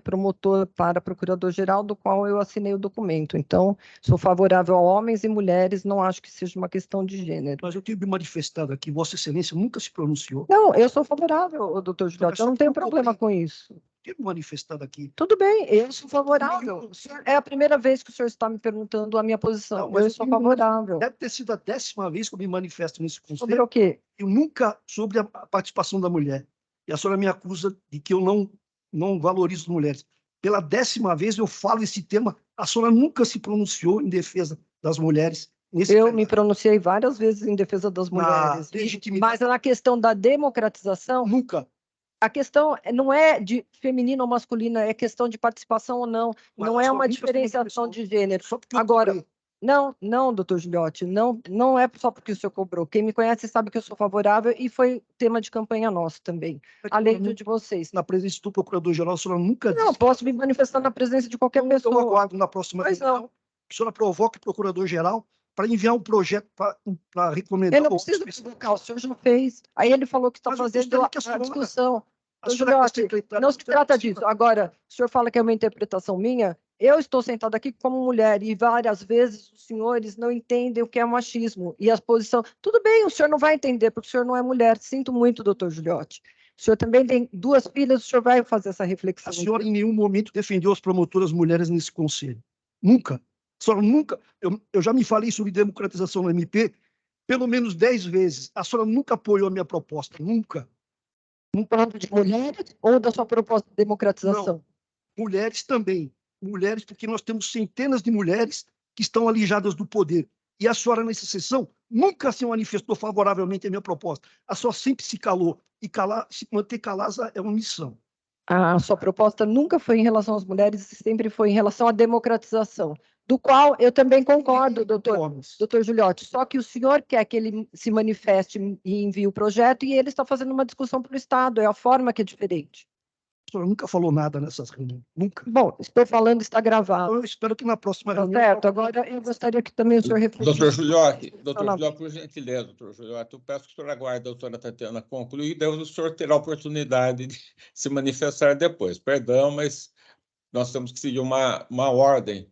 promotor para procurador-geral, do qual eu assinei o documento. Então, sou favorável a homens e mulheres, não acho que seja uma questão de gênero. Mas eu tenho me manifestado aqui, Vossa Excelência nunca se pronunciou. Não, eu sou favorável, doutor Giuliotti, eu não tenho problema com isso. Tenho me manifestado aqui. Tudo bem, eu sou favorável. É a primeira vez que o senhor está me perguntando a minha posição. Eu sou favorável. Deve ter sido a 10ª vez que eu me manifesto nesse conselho. Sobre o quê? Eu nunca, sobre a participação da mulher. E a senhora me acusa de que eu não valorizo as mulheres. Pela 10ª vez eu falo esse tema, a senhora nunca se pronunciou em defesa das mulheres. Eu me pronunciei várias vezes em defesa das mulheres. Mas na questão da democratização... Nunca. A questão não é de feminino ou masculino, é questão de participação ou não. Mas não é uma diferenciação de gênero. Agora, não, doutor Giuliotti, não é só porque o senhor cobrou. Quem me conhece sabe que eu sou favorável e foi tema de campanha nosso também, além de vocês. Na presença do procurador-geral, a senhora nunca disse... Não, posso me manifestar na presença de qualquer pessoa. Eu aguardo na próxima reunião que a senhora provoque o procurador-geral para enviar um projeto para recomendar... Eu não preciso provocar, o senhor já fez. Aí ele falou que está fazendo a discussão. Giuliotti, não se trata disso. Agora, o senhor fala que é uma interpretação minha. Eu estou sentada aqui como mulher e várias vezes os senhores não entendem o que é machismo e a posição. Tudo bem, o senhor não vai entender, porque o senhor não é mulher. Sinto muito, doutor Giuliotti. O senhor também tem 2 filhas, o senhor vai fazer essa reflexão. A senhora em nenhum momento defendeu as promotoras mulheres nesse conselho. Nunca. A senhora nunca. Eu já me falei sobre democratização no MP pelo menos 10 vezes. A senhora nunca apoiou a minha proposta. Nunca. Um plano de mulheres ou da sua proposta de democratização? mulheres também. Mulheres, porque nós temos centenas de mulheres que estão alijadas do poder. E a senhora, nessa sessão, nunca se manifestou favoravelmente à minha proposta. A senhora sempre se calou. E se manter calada é uma missão. A sua proposta nunca foi em relação às mulheres, sempre foi em relação à democratização, do qual eu também concordo, doutor Giuliotti, só que o senhor quer que ele se manifeste e envie o projeto e ele está fazendo uma discussão para o Estado, é a forma que é diferente. A senhora nunca falou nada nessas reuniões, nunca. Bom, estou falando, está gravado. Eu espero que na próxima reunião... Certo, agora eu gostaria que também o senhor refletisse. Doutor Giuliotti, por gentileza, doutor Giuliotti, eu peço que o senhor aguarde a doutora Tatiana concluir, daí o senhor terá a oportunidade de se manifestar depois. Perdão, mas nós temos que seguir uma ordem.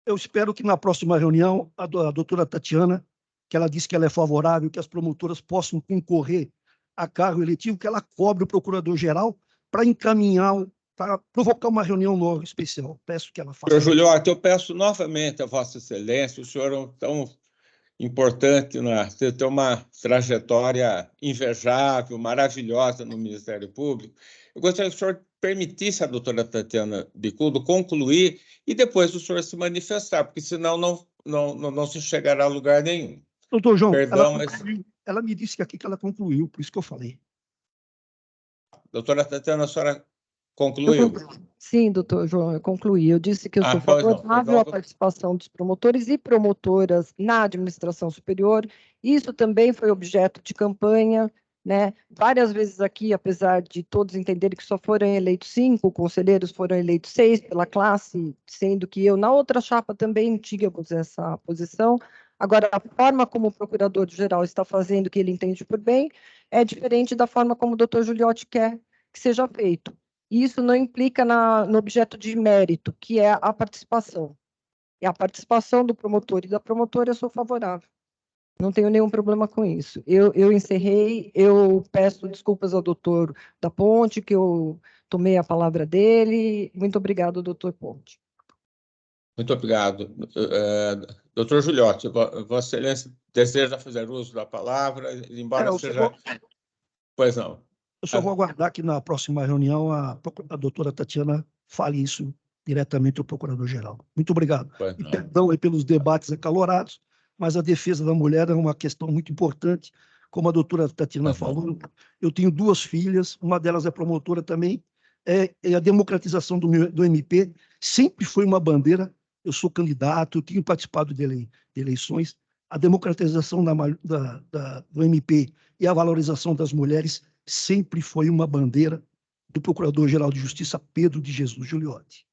Eu espero que na próxima reunião, a doutora Tatiana, que ela disse que ela é favorável, que as promotoras possam concorrer a cargo eletivo, que ela cobre o procurador-geral para encaminhar, para provocar uma reunião nova especial. Peço que ela faça. Senhor Giuliotti, eu peço novamente a Vossa Excelência, o senhor é tão importante, tem uma trajetória invejável, maravilhosa no Ministério Público. Eu gostaria que o senhor permitisse à doutora Tatiana Bicudo concluir e depois o senhor se manifestar, porque senão não se chegará a lugar nenhum. Doutor João, perdão, ela me disse que aqui que ela concluiu, por isso que eu falei. Doutora Tatiana, a senhora concluiu? Sim, doutor João, eu concluí. Eu disse que eu sou favorável à participação dos promotores e promotoras na administração superior. Isso também foi objeto de campanha, né? Várias vezes aqui, apesar de todos entenderem que só foram eleitos 5 conselheiros, foram eleitos 6 pela classe, sendo que eu, na outra chapa, também tínhamos essa posição. Agora, a forma como o procurador-geral está fazendo, que ele entende por bem, é diferente da forma como o doutor Giuliotti quer que seja feito. E isso não implica no objeto de mérito, que é a participação. E a participação do promotor e da promotora, eu sou favorável. Não tenho nenhum problema com isso. Eu encerrei, eu peço desculpas ao doutor da Ponte, que eu tomei a palavra dele. Muito obrigado, doutor Ponte. Muito obrigado. Doutor Giuliotti, Vossa Excelência deseja fazer uso da palavra, embora seja... Pois não. Eu só vou aguardar que na próxima reunião a doutora Tatiana fale isso diretamente ao procurador-geral. Muito obrigado. E perdão aí pelos debates acalorados, mas a defesa da mulher é uma questão muito importante. Como a doutora Tatiana falou, eu tenho 2 filhas, uma delas é promotora também, e a democratização do MP sempre foi uma bandeira. Eu sou candidato, eu tenho participado de eleições. A democratização do MP e a valorização das mulheres sempre foi uma bandeira do Procurador-Geral de Justiça, Pedro de Jesus Giuliotti.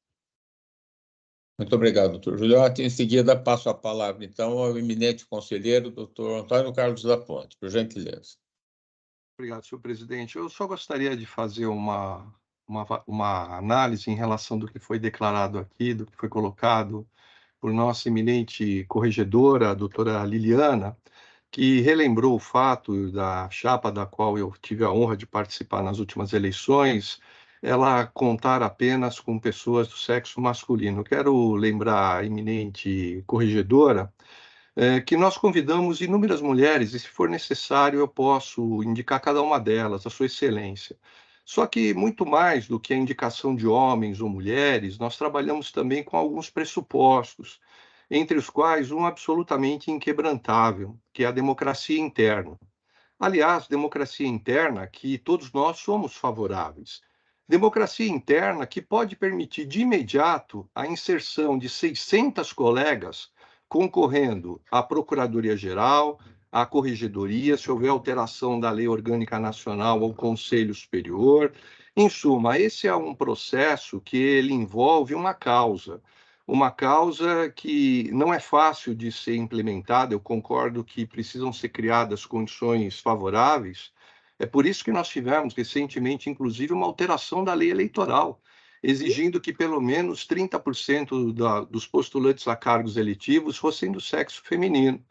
Muito obrigado, doutor Giuliotti. Em seguida, passo a palavra, então, ao eminente conselheiro, doutor Antônio Carlos da Ponte, por gentileza. Obrigado, senhor presidente. Eu só gostaria de fazer uma análise em relação do que foi declarado aqui, do que foi colocado por nossa eminente corregedora, a doutora Liliana, que relembrou o fato da chapa da qual eu tive a honra de participar nas últimas eleições, ela contar apenas com pessoas do sexo masculino. Quero lembrar a eminente corregedora que nós convidamos inúmeras mulheres, e se for necessário eu posso indicar cada uma delas, a sua excelência. Só que muito mais do que a indicação de homens ou mulheres, nós trabalhamos também com alguns pressupostos, entre os quais um absolutamente inquebrantável, que é a democracia interna. Aliás, democracia interna que todos nós somos favoráveis. Democracia interna que pode permitir de imediato a inserção de 600 colegas concorrendo à Procuradoria-Geral, à Corregedoria, se houver alteração da Lei Orgânica Nacional ao Conselho Superior. Em suma, esse é um processo que ele envolve uma causa que não é fácil de ser implementada. Eu concordo que precisam ser criadas condições favoráveis. É por isso que nós tivemos recentemente, inclusive, uma alteração da lei eleitoral, exigindo que pelo menos 30% dos postulantes a cargos eletivos fossem do sexo feminino.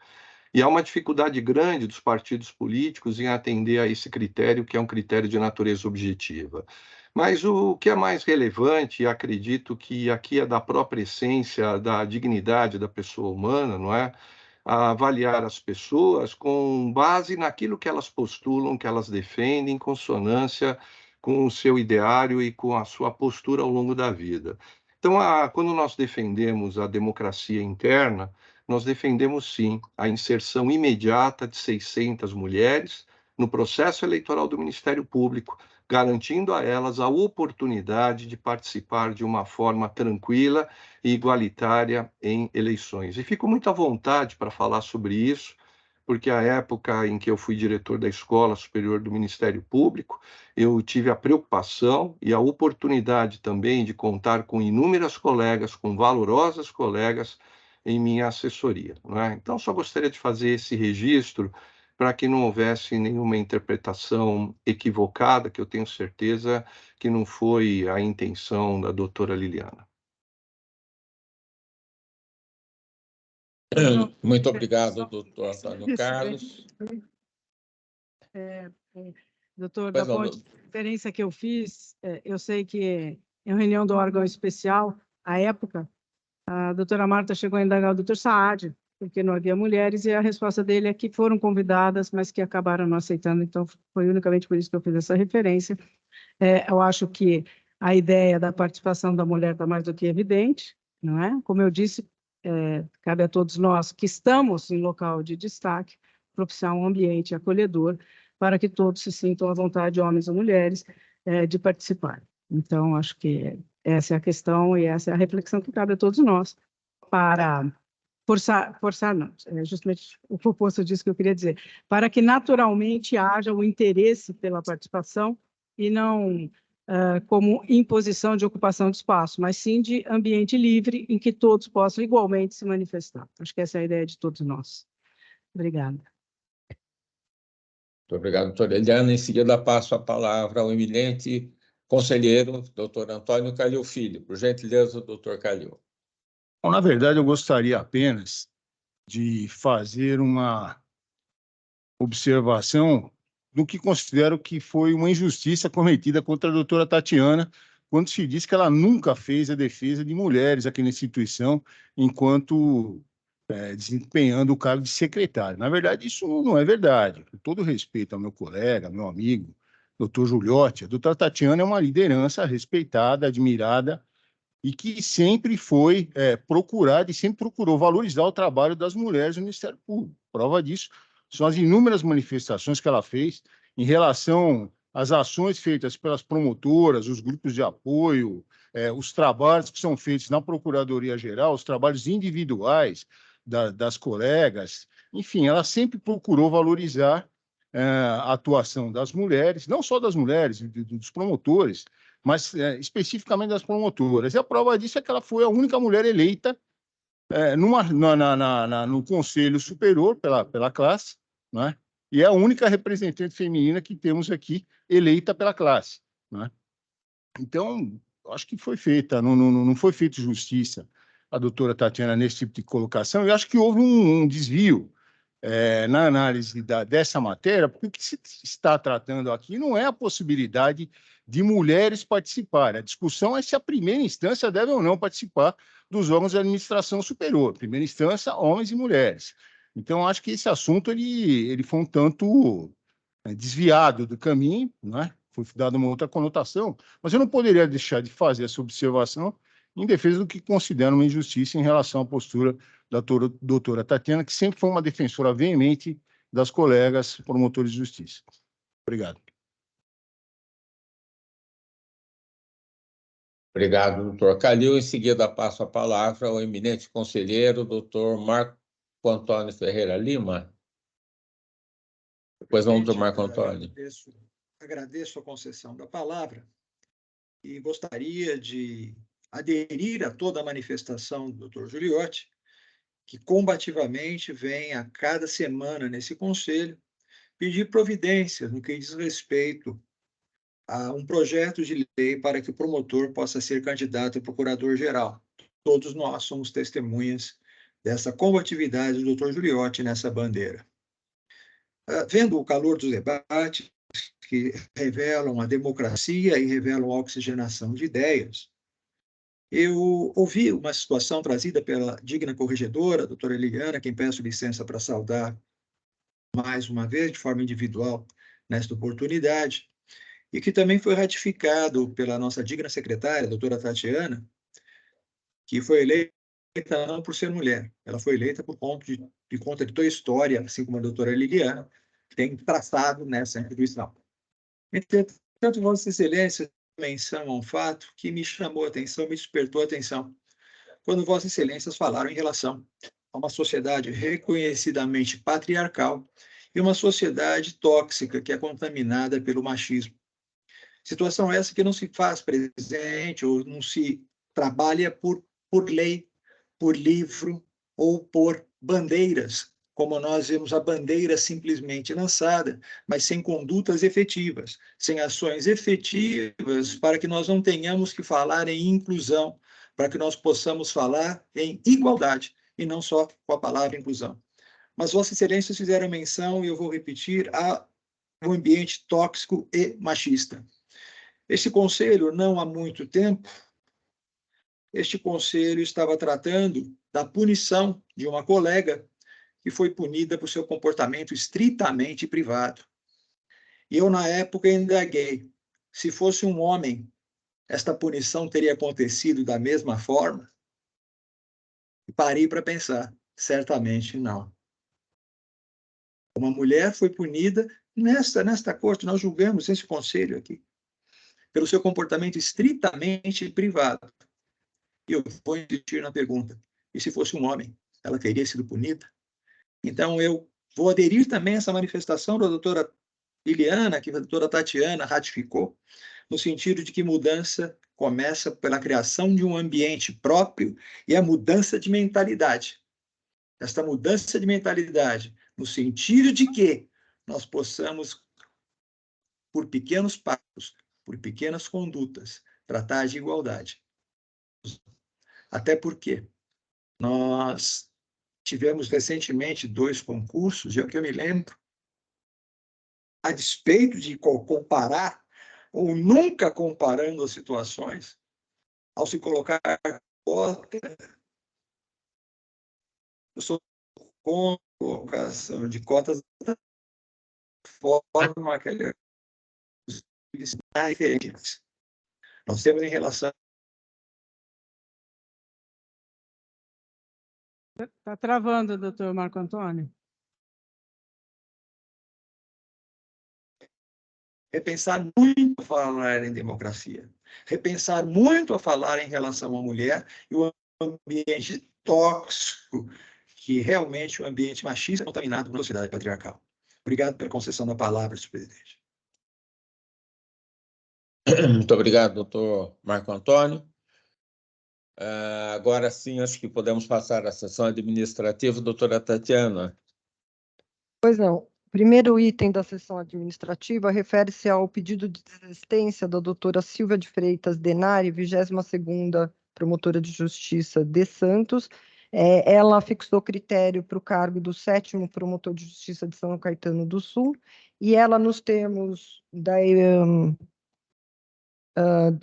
E há uma dificuldade grande dos partidos políticos em atender a esse critério, que é um critério de natureza objetiva. Mas o que é mais relevante, e acredito que aqui é da própria essência da dignidade da pessoa humana, não é? A avaliar as pessoas com base naquilo que elas postulam, que elas defendem, em consonância com o seu ideário e com a sua postura ao longo da vida. Então, quando nós defendemos a democracia interna, nós defendemos, sim, a inserção imediata de 600 mulheres no processo eleitoral do Ministério Público, garantindo a elas a oportunidade de participar de uma forma tranquila e igualitária em eleições. E fico muito à vontade para falar sobre isso, porque a época em que eu fui diretor da Escola Superior do Ministério Público, eu tive a preocupação e a oportunidade também de contar com inúmeras colegas, com valorosas colegas em minha assessoria, não é? Então, só gostaria de fazer esse registro para que não houvesse nenhuma interpretação equivocada, que eu tenho certeza que não foi a intenção da doutora Liliana. Muito obrigado, doutor Antônio Carlos. Doutor, da conferência que eu fiz, eu sei que em reunião do órgão especial, à época, a doutora Marta chegou a indagar o doutor Saad, porque não havia mulheres, e a resposta dele é que foram convidadas, mas que acabaram não aceitando, então foi unicamente por isso que eu fiz essa referência. Eu acho que a ideia da participação da mulher está mais do que evidente, não é? Como eu disse, cabe a todos nós que estamos em local de destaque propiciar um ambiente acolhedor para que todos se sintam à vontade, homens ou mulheres, de participar. Então, acho que essa é a questão e essa é a reflexão que cabe a todos nós para forçar não, é justamente o oposto disso que eu queria dizer, para que naturalmente haja o interesse pela participação e não como imposição de ocupação de espaço, mas sim de ambiente livre em que todos possam igualmente se manifestar. Acho que essa é a ideia de todos nós. Obrigada. Muito obrigado, doutora Eliana. Em seguida, passo a palavra ao eminente conselheiro, doutor Antônio Calil Filho. Por gentileza, doutor Calil. Bom, na verdade, eu gostaria apenas de fazer uma observação do que considero que foi uma injustiça cometida contra a doutora Tatiana, quando se diz que ela nunca fez a defesa de mulheres aqui na instituição, enquanto desempenhando o cargo de secretário. Na verdade, isso não é verdade. Com todo respeito ao meu colega, meu amigo, doutor Giuliotti, a doutora Tatiana é uma liderança respeitada, admirada, e que sempre foi procurada e sempre procurou valorizar o trabalho das mulheres no Ministério Público. Prova disso são as inúmeras manifestações que ela fez em relação às ações feitas pelas promotoras, os grupos de apoio, os trabalhos que são feitos na Procuradoria-Geral, os trabalhos individuais das colegas. Enfim, ela sempre procurou valorizar a atuação das mulheres, não só das mulheres, dos promotores, mas especificamente das promotoras. E a prova disso é que ela foi a única mulher eleita no Conselho Superior pela classe, né? E é a única representante feminina que temos aqui eleita pela classe, né? Então, acho que foi feita, não foi feita justiça a doutora Tatiana nesse tipo de colocação, e acho que houve um desvio na análise dessa matéria, porque o que se está tratando aqui não é a possibilidade de mulheres participarem. A discussão é se a primeira instância deve ou não participar dos órgãos de administração superior. Primeira instância, homens e mulheres. Então, acho que esse assunto ele foi um tanto desviado do caminho, né? Foi dada uma outra conotação, mas eu não poderia deixar de fazer essa observação em defesa do que considero uma injustiça em relação à postura da doutora Tatiana, que sempre foi uma defensora veemente das colegas promotores de justiça. Obrigado. Obrigado, doutor Calil. Em seguida, passo a palavra ao eminente conselheiro, doutor Marco Antônio Ferreira Lima. Depois vamos, doutor Marco Antônio. Agradeço a concessão da palavra e gostaria de aderir a toda a manifestação do doutor Giuliotti, que combativamente vem a cada semana nesse conselho pedir providências no que diz respeito a um projeto de lei para que o promotor possa ser candidato a procurador-geral. Todos nós somos testemunhas dessa combatividade do doutor Giuliotti nessa bandeira. Vendo o calor dos debates, que revelam a democracia e revelam a oxigenação de ideias, eu ouvi uma situação trazida pela digna corregedora, a doutora Eliana, quem peço licença para saudar mais uma vez, de forma individual, nesta oportunidade, e que também foi ratificado pela nossa digna secretária, a doutora Tatiana, que foi eleita não por ser mulher, ela foi eleita por conta de toda a história, assim como a doutora Liliana, que tem traçado nessa instituição. Entretanto, Vossa Excelência menção a um fato que me chamou a atenção, me despertou a atenção, quando Vossas Excelências falaram em relação a uma sociedade reconhecidamente patriarcal e uma sociedade tóxica que é contaminada pelo machismo. Situação essa que não se faz presente ou não se trabalha por lei, por livro ou por bandeiras, como nós vemos a bandeira simplesmente lançada, mas sem condutas efetivas, sem ações efetivas para que nós não tenhamos que falar em inclusão, para que nós possamos falar em igualdade, e não só com a palavra inclusão. Mas Vossas Excelências fizeram menção, e eu vou repetir, ao ambiente tóxico e machista. Este conselho, não há muito tempo, este conselho estava tratando da punição de uma colega que foi punida por seu comportamento estritamente privado. E eu, na época, indaguei, se fosse um homem, esta punição teria acontecido da mesma forma? E parei para pensar, certamente não. Uma mulher foi punida nesta corte, nós julgamos esse conselho aqui, pelo seu comportamento estritamente privado. E eu vou insistir na pergunta, e se fosse um homem, ela teria sido punida? Então, eu vou aderir também a essa manifestação da doutora Liliana, que a doutora Tatiana ratificou, no sentido de que mudança começa pela criação de um ambiente próprio e a mudança de mentalidade. Esta mudança de mentalidade, no sentido de que nós possamos, por pequenos passos, por pequenas condutas, tratar de igualdade. Até porque nós tivemos recentemente 2 concursos, e é o que eu me lembro, a despeito de comparar, ou nunca comparando as situações, ao se colocar cota, eu sou contra a colocação de cotas da forma que eles são diferentes. Nós temos em relação. Está travando, doutor Marco Antônio. Repensar muito a falar em democracia, repensar muito a falar em relação à mulher e o ambiente tóxico, que realmente é um ambiente machista contaminado na sociedade patriarcal. Obrigado pela concessão da palavra, senhor presidente. Muito obrigado, doutor Marco Antônio. Agora sim, acho que podemos passar à sessão administrativa. Doutora Tatiana. Pois não. O primeiro item da sessão administrativa refere-se ao pedido de desistência da doutora Silvia de Freitas Denari, 22ª promotora de justiça de Santos. Ela fixou critério para o cargo do 7º promotor de justiça de São Caetano do Sul, e ela, nos termos da...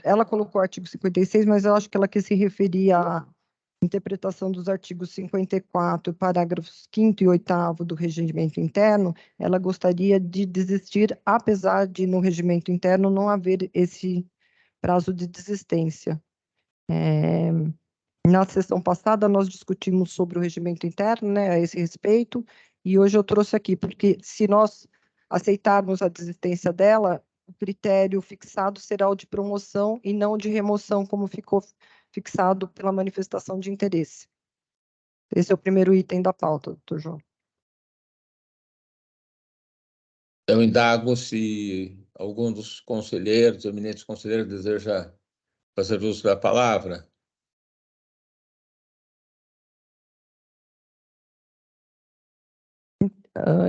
ela colocou o artigo 56, mas eu acho que ela quis se referir à interpretação dos artigos 54, parágrafos 5º e 8º do regimento interno. Ela gostaria de desistir, apesar de, no regimento interno, não haver esse prazo de desistência. Na sessão passada, nós discutimos sobre o regimento interno, né, a esse respeito, e hoje eu trouxe aqui, porque se nós aceitarmos a desistência dela, o critério fixado será o de promoção e não de remoção, como ficou fixado pela manifestação de interesse. Esse é o primeiro item da pauta, doutor João. Eu indago se algum dos conselheiros, eminentes conselheiros, deseja fazer uso da palavra.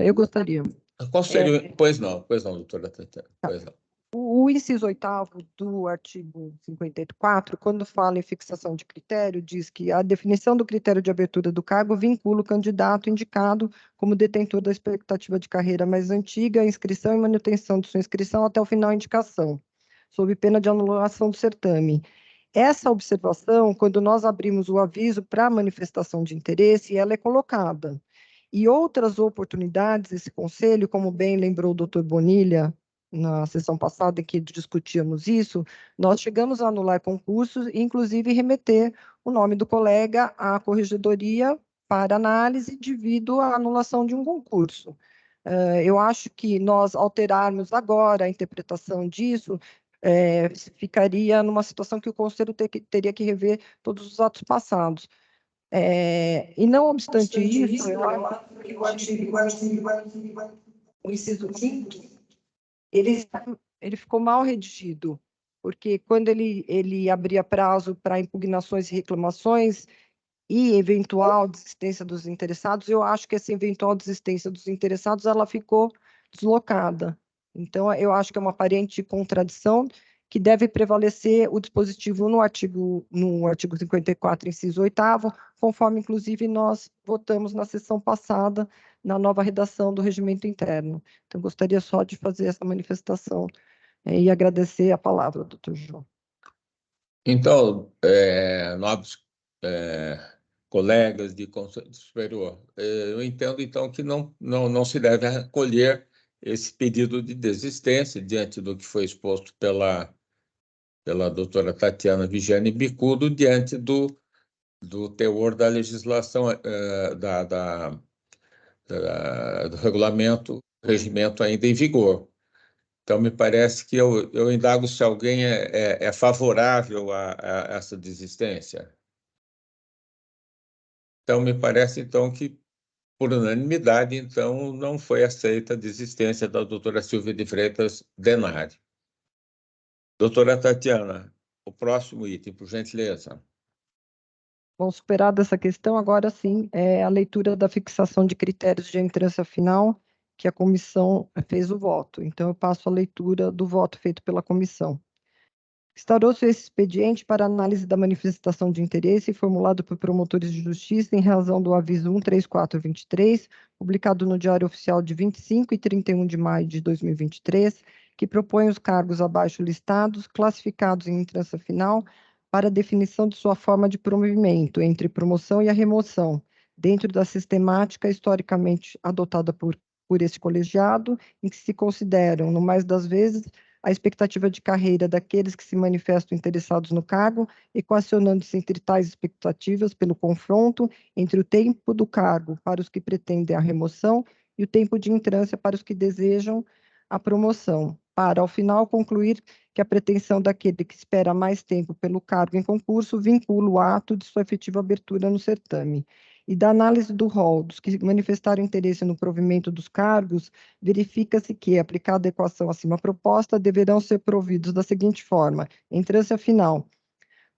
Eu gostaria. Qual seria? Pois não, doutora Tatiana. Pois não. O inciso 8º do artigo 54, quando fala em fixação de critério, diz que a definição do critério de abertura do cargo vincula o candidato indicado como detentor da expectativa de carreira mais antiga, a inscrição e manutenção de sua inscrição até o final da indicação, sob pena de anulação do certame. Essa observação, quando nós abrimos o aviso para manifestação de interesse, ela é colocada. E outras oportunidades, esse conselho, como bem lembrou o doutor Bonilha, na sessão passada em que discutíamos isso, nós chegamos a anular concursos e, inclusive, remeter o nome do colega à corregedoria para análise devido à anulação de um concurso. Eu acho que nós alterarmos agora a interpretação disso ficaria numa situação que o Conselho teria que rever todos os atos passados. E não obstante isso, eu acho que o inciso 5, ele ficou mal redigido, porque quando ele abria prazo para impugnações e reclamações e eventual desistência dos interessados, eu acho que essa eventual desistência dos interessados ela ficou deslocada. Então, eu acho que é uma aparente contradição que deve prevalecer o dispositivo no artigo 54, inciso 8º, conforme, inclusive, nós votamos na sessão passada, na nova redação do regimento interno. Então, gostaria só de fazer essa manifestação e agradecer a palavra, doutor João. Então, nobres colegas de Conselho Superior, eu entendo, então, que não se deve acolher esse pedido de desistência diante do que foi exposto pela doutora Tatiana Vigiane Bicudo, diante do teor da legislação, do regimento ainda em vigor. Então, me parece que eu indago se alguém é favorável a essa desistência. Então, me parece, então, que, por unanimidade, então, não foi aceita a desistência da doutora Silvia de Freitas Denari. Doutora Tatiana, o próximo item, por gentileza. Bom, superada essa questão, agora sim, é a leitura da fixação de critérios de entrância final, que a comissão fez o voto. Então, eu passo a leitura do voto feito pela comissão. Instaurou-se esse expediente para análise da manifestação de interesse formulado por promotores de justiça em razão do aviso 13423, publicado no Diário Oficial de 25 e 31 de maio de 2023, que propõe os cargos abaixo listados, classificados em entrância final, para definição de sua forma de provimento entre promoção e a remoção, dentro da sistemática historicamente adotada por esse colegiado, em que se consideram, no mais das vezes, a expectativa de carreira daqueles que se manifestam interessados no cargo, equacionando-se entre tais expectativas pelo confronto entre o tempo do cargo para os que pretendem a remoção e o tempo de entrância para os que desejam a promoção, para, ao final, concluir que a pretensão daquele que espera mais tempo pelo cargo em concurso vincula o ato de sua efetiva abertura no certame. E da análise do rol dos que manifestaram interesse no provimento dos cargos, verifica-se que, aplicada a equação acima proposta, deverão ser providos da seguinte forma: entrância final,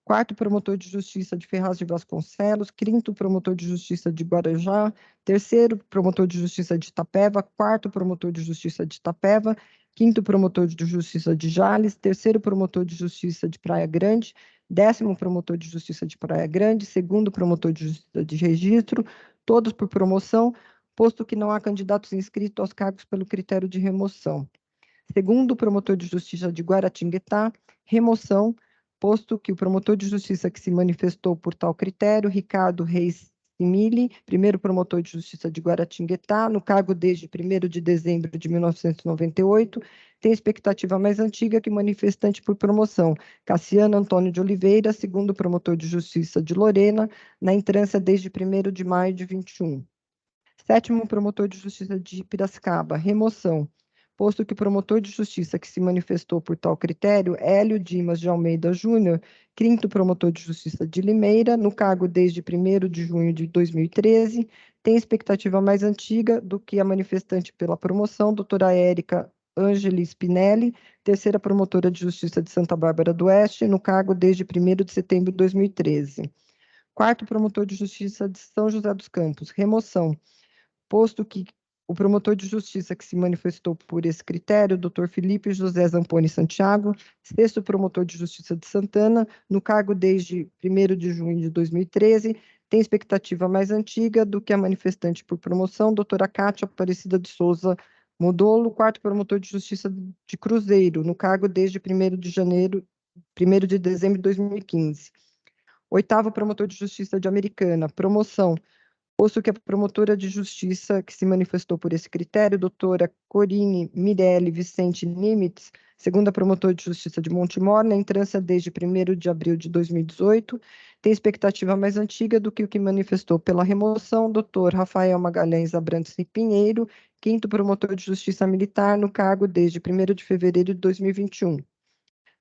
4º promotor de justiça de Ferraz de Vasconcelos, 5º promotor de justiça de Guarujá, 3º promotor de justiça de Itapeva, 4º promotor de justiça de Itapeva, 5º promotor de justiça de Jales, 3º promotor de justiça de Praia Grande, 10º promotor de justiça de Praia Grande, 2º promotor de justiça de Registro, todos por promoção, posto que não há candidatos inscritos aos cargos pelo critério de remoção. 2º promotor de justiça de Guaratinguetá, remoção, posto que o promotor de justiça que se manifestou por tal critério, Ricardo Reis Simili, 1º promotor de justiça de Guaratinguetá, no cargo desde 1º de dezembro de 1998, tem expectativa mais antiga que manifestante por promoção, Cassiano Antônio de Oliveira, 2º promotor de justiça de Lorena, na entrância desde 1º de maio de 21. 7º promotor de justiça de Piracicaba, remoção, posto que o promotor de justiça que se manifestou por tal critério, Hélio Dimas de Almeida Júnior, 5º promotor de justiça de Limeira, no cargo desde 1º de junho de 2013, tem expectativa mais antiga do que a manifestante pela promoção, doutora Érica Angeli Spinelli, 3ª promotora de justiça de Santa Bárbara do Oeste, no cargo desde 1º de setembro de 2013. 4º promotor de justiça de São José dos Campos, remoção, posto que o promotor de justiça que se manifestou por esse critério, Dr. Felipe José Zamponi Santiago, 6º promotor de justiça de Santana, no cargo desde 1º de junho de 2013, tem expectativa mais antiga do que a manifestante por promoção, doutora Cátia Aparecida de Souza Modolo, 4º promotor de justiça de Cruzeiro, no cargo desde 1º de dezembro de 2015. 8º promotor de justiça de Americana, promoção, Posto que a promotora de justiça que se manifestou por esse critério, doutora Corine Mirelli Vicente Nimitz, segunda promotora de justiça de Montemor, na entrância desde 1º de abril de 2018, tem expectativa mais antiga do que o que manifestou pela remoção, doutor Rafael Magalhães Abrantes e Pinheiro, quinto promotor de justiça militar, no cargo desde 1º de fevereiro de 2021.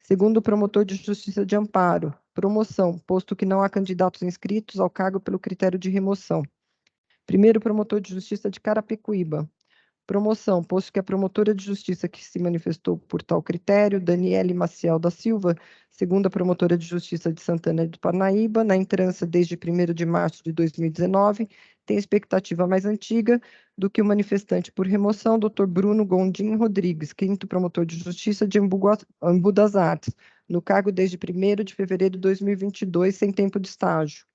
Segundo promotor de justiça de amparo, promoção, posto que não há candidatos inscritos ao cargo pelo critério de remoção. Primeiro promotor de justiça de Carapicuíba, promoção, posto que a promotora de justiça que se manifestou por tal critério, Daniele Maciel da Silva, segunda promotora de justiça de Santana do Parnaíba, na entrância desde 1º de março de 2019, tem expectativa mais antiga do que o manifestante por remoção, Dr. Bruno Gondim Rodrigues, quinto promotor de justiça de Embu das Artes, no cargo desde 1º de fevereiro de 2022, sem tempo de estágio.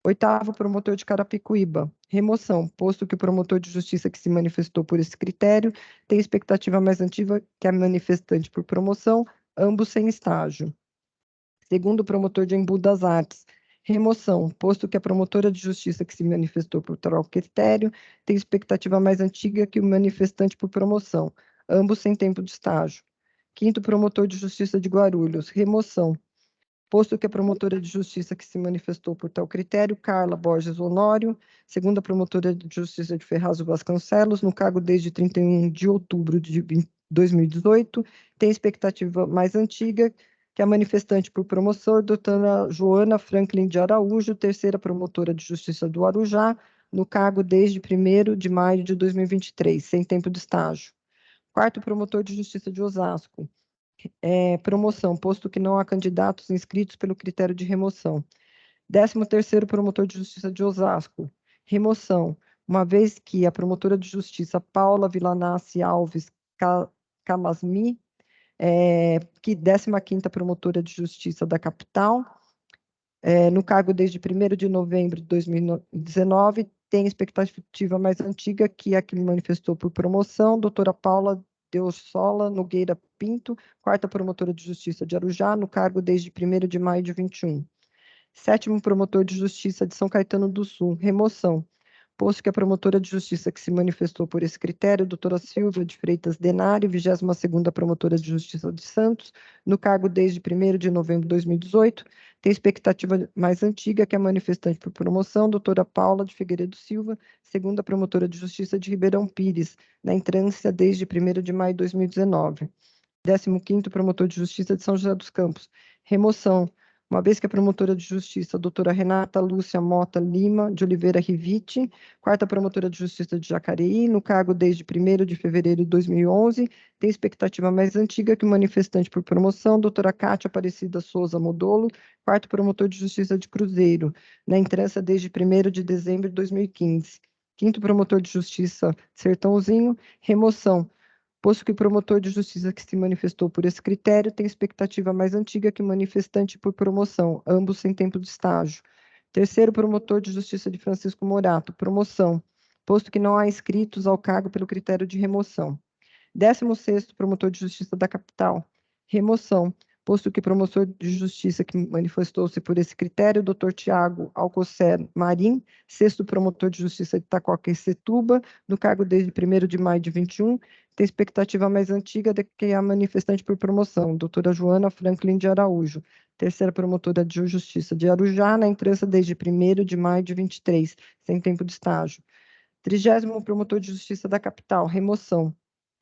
Oitavo promotor de Carapicuíba, remoção, posto que o promotor de justiça que se manifestou por esse critério tem expectativa mais antiga que a manifestante por promoção, ambos sem estágio. Segundo promotor de Embu das Artes, remoção, posto que a promotora de justiça que se manifestou por tal critério tem expectativa mais antiga que o manifestante por promoção, ambos sem tempo de estágio. Quinto promotor de justiça de Guarulhos, remoção, posto que a promotora de justiça que se manifestou por tal critério, Carla Borges Honório, segunda promotora de justiça de Ferraz do Vasconcelos, no cargo desde 31 de outubro de 2018, tem expectativa mais antiga que a manifestante por promoção, doutora Joana Franklin de Araújo, terceira promotora de justiça do Arujá, no cargo desde 1º de maio de 2023, sem tempo de estágio. Quarto promotor de justiça de Osasco, promoção, posto que não há candidatos inscritos pelo critério de remoção. 13º promotor de justiça de Osasco, remoção, uma vez que a promotora de justiça Paula Villanassi Alves Camasmi, que 15ª promotora de justiça da capital, no cargo desde 1º de novembro de 2019, tem expectativa mais antiga que a que manifestou por promoção, doutora Paula Deussola Nogueira Pinto, quarta promotora de justiça de Arujá, no cargo desde 1º de maio de 21. Sétimo promotor de justiça de São Caetano do Sul, remoção, posto que a promotora de justiça que se manifestou por esse critério, doutora Silvia de Freitas Denari, 22ª promotora de justiça de Santos, no cargo desde 1º de novembro de 2018, tem expectativa mais antiga que a manifestante por promoção, doutora Paula de Figueiredo Silva, segunda promotora de justiça de Ribeirão Pires, na entrância desde 1º de maio de 2019. 15º promotor de justiça de São José dos Campos, remoção, uma vez que a promotora de justiça, a doutora Renata Lúcia Mota Lima de Oliveira Rivite, quarta promotora de justiça de Jacareí, no cargo desde 1º de fevereiro de 2011, tem expectativa mais antiga que o manifestante por promoção, doutora Cátia Aparecida Souza Modolo, quarto promotor de justiça de Cruzeiro, na entrância desde 1º de dezembro de 2015. Quinto promotor de justiça Sertãozinho, remoção, posto que o promotor de justiça que se manifestou por esse critério tem expectativa mais antiga que o manifestante por promoção, ambos sem tempo de estágio. Terceiro promotor de justiça de Francisco Morato, promoção, posto que não há inscritos ao cargo pelo critério de remoção. 16º promotor de justiça da capital, remoção, posto que promotor de justiça que manifestou-se por esse critério, Dr. Tiago Alcocer Marim, sexto promotor de justiça de Itacoca e Setuba, no cargo desde 1º de maio de 21, tem expectativa mais antiga do que a manifestante por promoção, doutora Joana Franklin de Araújo, terceira promotora de justiça de Arujá, na entrância desde 1º de maio de 23, sem tempo de estágio. 30º promotor de justiça da capital, remoção,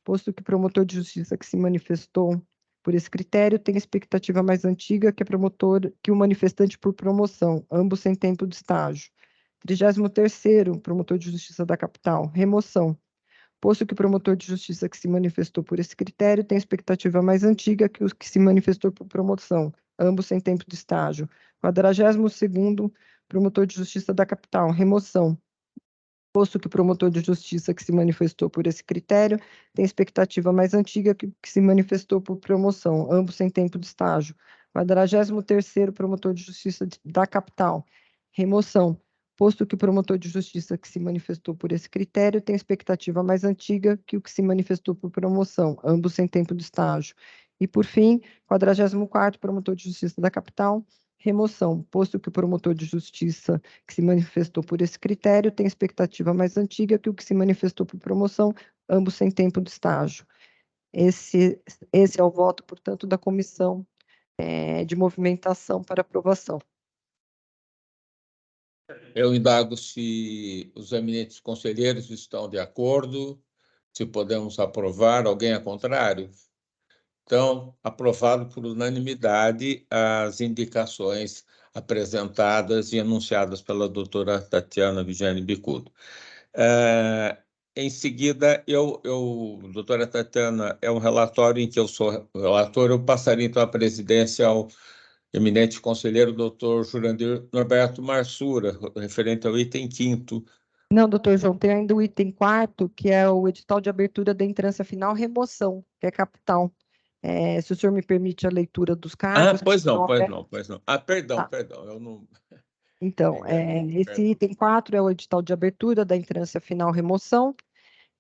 posto que o promotor de justiça que se manifestou por esse critério tem expectativa mais antiga que o manifestante por promoção, ambos sem tempo de estágio. 33º promotor de justiça da capital, remoção, posto que o promotor de justiça que se manifestou por esse critério tem expectativa mais antiga que o que se manifestou por promoção, ambos sem tempo de estágio. 42º promotor de justiça da capital, remoção, posto que o promotor de justiça que se manifestou por esse critério tem expectativa mais antiga que o que se manifestou por promoção, ambos sem tempo de estágio. 43º promotor de justiça da capital, remoção, posto que o promotor de justiça que se manifestou por esse critério tem expectativa mais antiga que o que se manifestou por promoção, ambos sem tempo de estágio. E, por fim, 44º promotor de justiça da capital, remoção, posto que o promotor de justiça que se manifestou por esse critério tem expectativa mais antiga que o que se manifestou por promoção, ambos sem tempo de estágio. Esse é o voto, portanto, da comissão de movimentação para aprovação. Eu indago se os eminentes conselheiros estão de acordo, se podemos aprovar. Alguém é contrário? Então, aprovado por unanimidade as indicações apresentadas e anunciadas pela doutora Tatiana Vigiane Bicudo. Em seguida, doutora Tatiana, é um relatório em que eu sou relator, eu passaria então a presidência ao eminente conselheiro doutor Jurandir Norberto Marsura, referente ao item 5º. Não, doutor João, tem ainda o item 4º, que é o edital de abertura da entrância final, remoção, que é capital. Se o senhor me permite a leitura dos cargos... Pois não. Perdão, eu não... Então, esse item 4 é o edital de abertura da entrância final, remoção,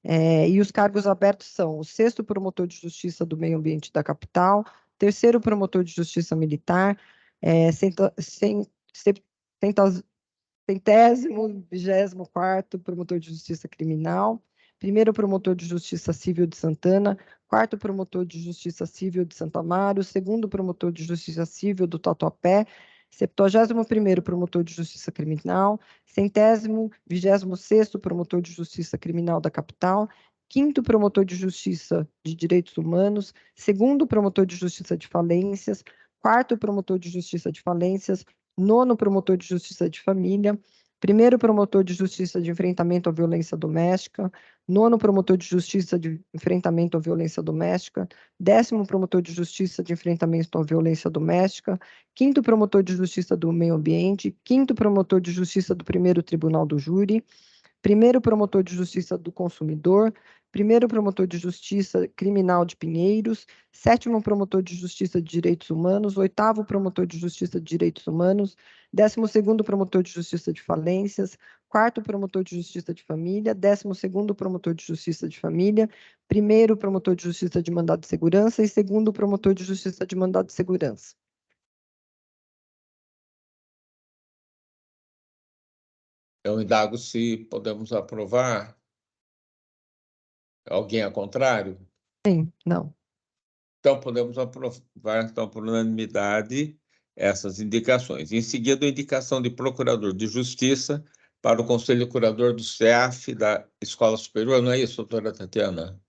e os cargos abertos são o 6º promotor de justiça do meio ambiente da capital, 3º promotor de justiça militar, 124º promotor de justiça criminal, 1º promotor de justiça civil de Santana, 4º promotor de justiça civil de Santo Amaro, 2º promotor de justiça civil do Tatuapé, 71º promotor de justiça criminal, 126º promotor de justiça criminal da capital, 5º promotor de justiça de direitos humanos, 2º promotor de justiça de falências, 4º promotor de justiça de falências, 9º promotor de justiça de família, 1º promotor de justiça de enfrentamento à violência doméstica, 9º promotor de justiça de enfrentamento à violência doméstica, 10º promotor de justiça de enfrentamento à violência doméstica, 5º promotor de justiça do meio ambiente, 5º promotor de justiça do primeiro tribunal do júri, 1º promotor de justiça do consumidor, 1º promotor de justiça criminal de Pinheiros, 7º promotor de justiça de direitos humanos, 8º promotor de justiça de direitos humanos, 12º promotor de justiça de falências, 4º promotor de justiça de família, 12º promotor de justiça de família, 1º promotor de justiça de mandado de segurança e 2º promotor de justiça de mandado de segurança. Eu indago se podemos aprovar. Alguém é contrário? Sim, não. Então, podemos aprovar, então, por unanimidade, essas indicações. Em seguida, a indicação de procurador de justiça para o Conselho Curador do CEAF da Escola Superior, não é isso, doutora Tatiana?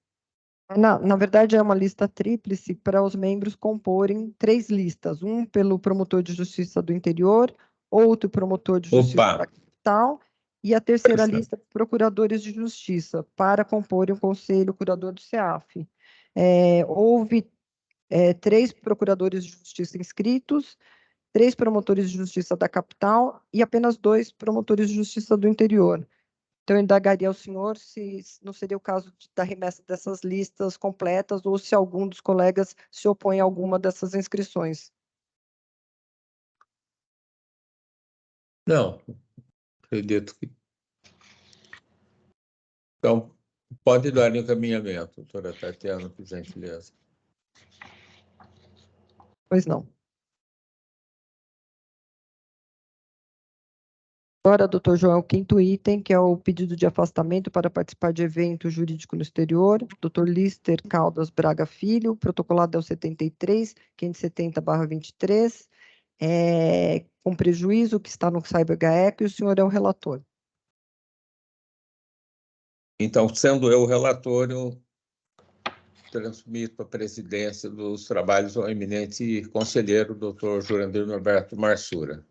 Na verdade, é uma lista tríplice para os membros comporem 3 listas, um pelo promotor de justiça do interior, outro promotor de justiça da capital, e a terceira lista, procuradores de justiça, para comporem o Conselho Curador do CEAF. Houve 3 procuradores de justiça inscritos, 3 promotores de justiça da capital e apenas 2 promotores de justiça do interior. Então, eu indagaria ao senhor se não seria o caso da remessa dessas listas completas ou se algum dos colegas se opõe a alguma dessas inscrições. Não, acredito que... Então, pode dar encaminhamento, doutora Tatiana, por gentileza. Pois não. Agora, doutor João, o 5º item, que é o pedido de afastamento para participar de evento jurídico no exterior. Doutor Lister Caldas Braga Filho, protocolado é o 73, 570/23, com prejuízo que está no CyberGAEP, e o senhor é o relator. Então, sendo eu o relator, eu transmito a presidência dos trabalhos ao eminente conselheiro, doutor Jurandir Norberto Marsura.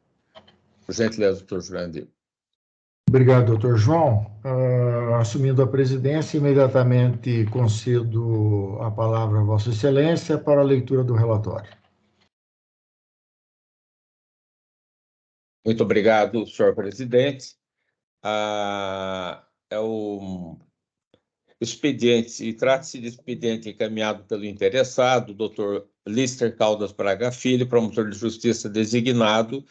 Por gentileza, doutor Jurandir. Obrigado, doutor João. Assumindo a presidência, imediatamente concedo a palavra a Vossa Excelência para a leitura do relatório. Muito obrigado, senhor presidente. É o expediente, e trata-se de expediente encaminhado pelo interessado, doutor Lister Caldas Braga Filho, promotor de justiça designado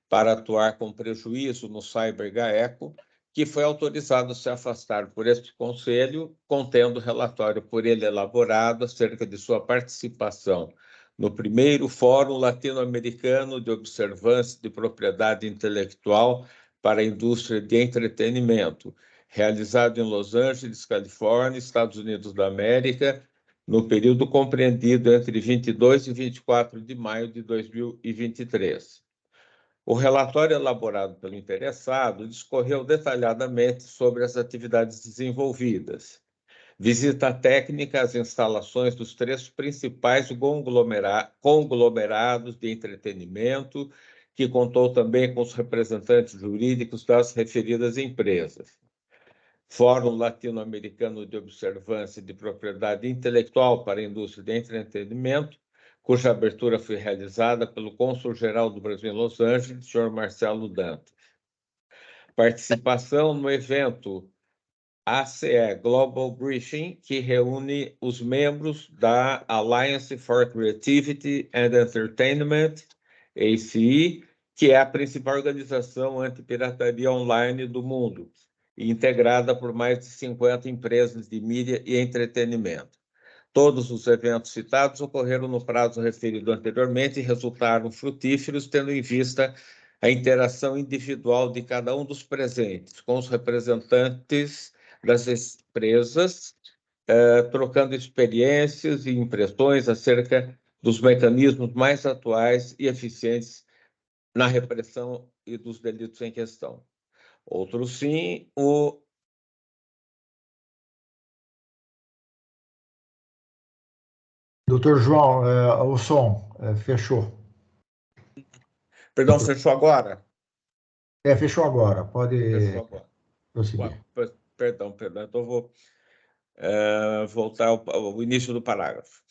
para atuar com prejuízo no CyberGAECO, que foi autorizado a se afastar por este conselho, contendo relatório por ele elaborado acerca de sua participação no primeiro Fórum Latino-Americano de Observância de Propriedade Intelectual para a Indústria de Entretenimento, realizado em Los Angeles, Califórnia, Estados Unidos da América, no período compreendido entre 22 e 24 de maio de 2023. O relatório elaborado pelo interessado discorreu detalhadamente sobre as atividades desenvolvidas. Visita técnica às instalações dos 3 principais conglomerados de entretenimento, que contou também com os representantes jurídicos das referidas empresas. Fórum Latino-Americano de Observância de Propriedade Intelectual para a Indústria de Entretenimento, cuja abertura foi realizada pelo cônsul-geral do Brasil em Los Angeles, senhor Marcelo Dantas. Participação no evento ACE Global Briefing, que reúne os membros da Alliance for Creativity and Entertainment, ACE, que é a principal organização anti-pirataria online do mundo, integrada por mais de 50 empresas de mídia e entretenimento. Todos os eventos citados ocorreram no prazo referido anteriormente e resultaram frutíferos, tendo em vista a interação individual de cada um dos presentes com os representantes das empresas, trocando experiências e impressões acerca dos mecanismos mais atuais e eficientes na repressão e dos delitos em questão. Outro sim, Doutor João, o som fechou. Perdão, fechou agora? Fechou agora. Pode prosseguir. Perdão. Então, vou voltar ao início do parágrafo.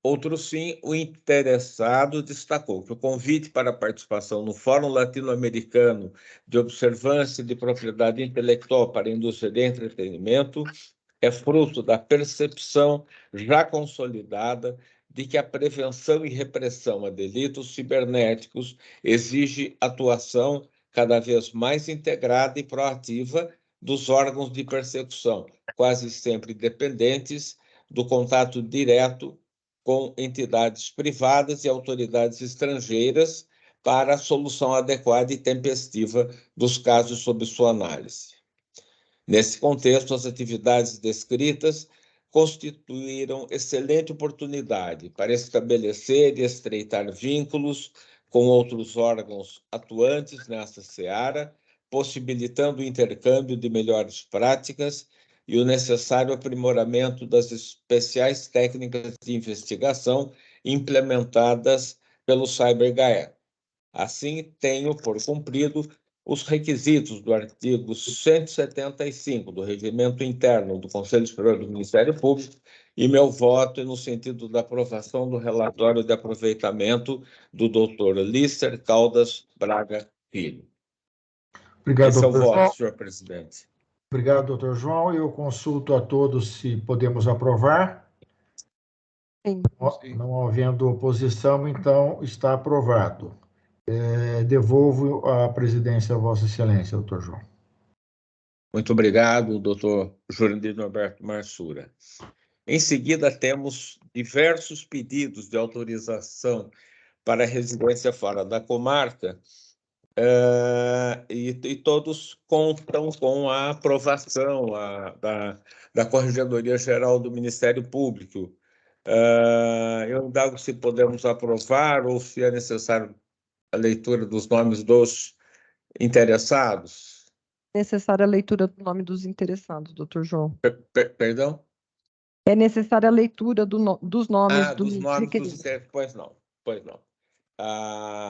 Outro sim, o interessado destacou que o convite para a participação no Fórum Latino-Americano de Observância de Propriedade Intelectual para a Indústria de Entretenimento é fruto da percepção já consolidada de que a prevenção e repressão a delitos cibernéticos exige atuação cada vez mais integrada e proativa dos órgãos de persecução, quase sempre dependentes do contato direto com entidades privadas e autoridades estrangeiras para a solução adequada e tempestiva dos casos sob sua análise. Nesse contexto, as atividades descritas constituíram excelente oportunidade para estabelecer e estreitar vínculos com outros órgãos atuantes nessa seara, possibilitando o intercâmbio de melhores práticas e o necessário aprimoramento das especiais técnicas de investigação implementadas pelo CyberGAE. Assim, tenho por cumprido os requisitos do artigo 175 do Regimento Interno do Conselho Superior do Ministério Público e meu voto é no sentido da aprovação do relatório de aproveitamento do doutor Lícer Caldas Braga Filho. Obrigado, Esse é o doutor voto, João. senhor presidente. Obrigado, doutor João. Eu consulto a todos se podemos aprovar. Sim. Não havendo oposição, então está aprovado. Devolvo a presidência a Vossa Excelência, doutor João. Muito obrigado, doutor Jurandir Norberto Marsura. Em seguida, temos diversos pedidos de autorização para residência fora da comarca, e todos contam com a aprovação da Corregedoria Geral do Ministério Público. Eu indago se podemos aprovar ou se é necessário a leitura dos nomes dos interessados. Necessária a leitura do nome dos interessados, doutor João. Perdão? É necessária a leitura dos nomes dos nomes requeridos. dos interessados. Pois não.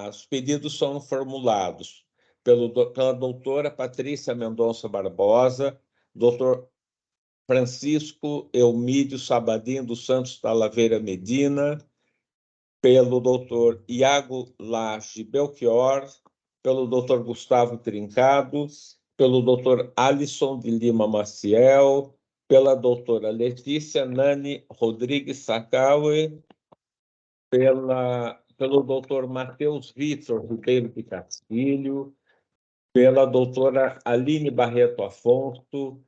Os pedidos são formulados pela doutora Patrícia Mendonça Barbosa, doutor Francisco Eumídio Sabadin dos Santos Talavera Medina, pelo doutor Iago Lage Belchior, pelo doutor Gustavo Trincado, pelo doutor Alisson de Lima Maciel, pela doutora Letícia Nani Rodrigues Sacaue, pelo doutor Matheus Vitor Ribeiro de Castilho, pela doutora Aline Barreto Afonso,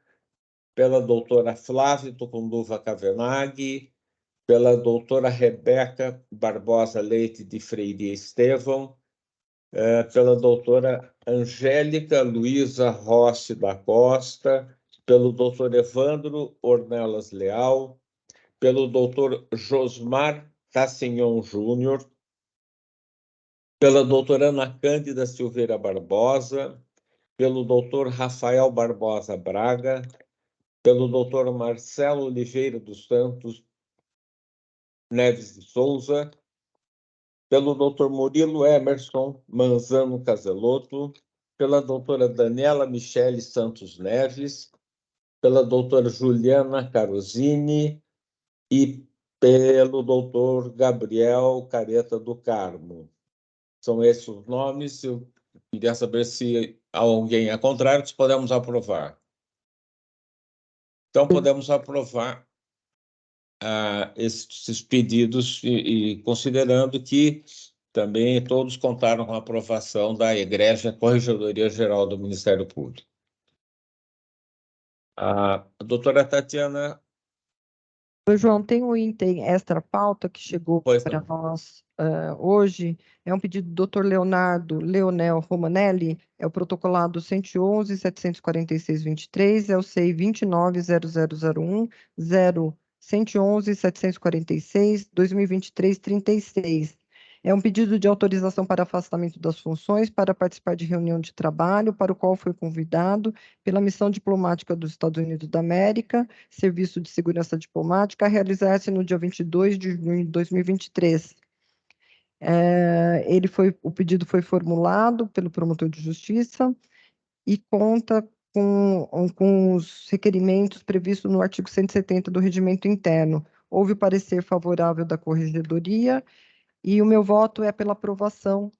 pela doutora Flávia Tucunduva Cavenaghi, pela doutora Rebeca Barbosa Leite de Freire Estevão, pela doutora Angélica Luiza Rossi da Costa, pelo doutor Evandro Ornelas Leal, pelo doutor Josmar Tassignon Júnior, pela doutora Ana Cândida Silveira Barbosa, pelo doutor Rafael Barbosa Braga, pelo doutor Marcelo Oliveira dos Santos Neves de Souza, pelo doutor Murilo Emerson Manzano Caselotto, pela doutora Daniela Michele Santos Neves, pela doutora Juliana Carosini e pelo doutor Gabriel Careta do Carmo. São esses os nomes. Eu queria saber se há alguém é contrário, se podemos aprovar. Então, podemos aprovar esses pedidos e considerando que também todos contaram com a aprovação da Egrégia Corregedoria Geral do Ministério Público. A doutora Tatiana... João, tem um item extra pauta que chegou para nós hoje, é um pedido do Dr. Leonardo Leonel Romanelli, é o protocolado 111.746.23, é o CEI 29.0001, 111.746, 2023-36. É um pedido de autorização para afastamento das funções para participar de reunião de trabalho, para o qual foi convidado pela Missão Diplomática dos Estados Unidos da América, Serviço de Segurança Diplomática, a realizar-se no dia 22 de junho de 2023. O pedido foi formulado pelo promotor de justiça e conta com os requerimentos previstos no artigo 170 do Regimento Interno. Houve parecer favorável da Corregedoria, e o meu voto é pela aprovação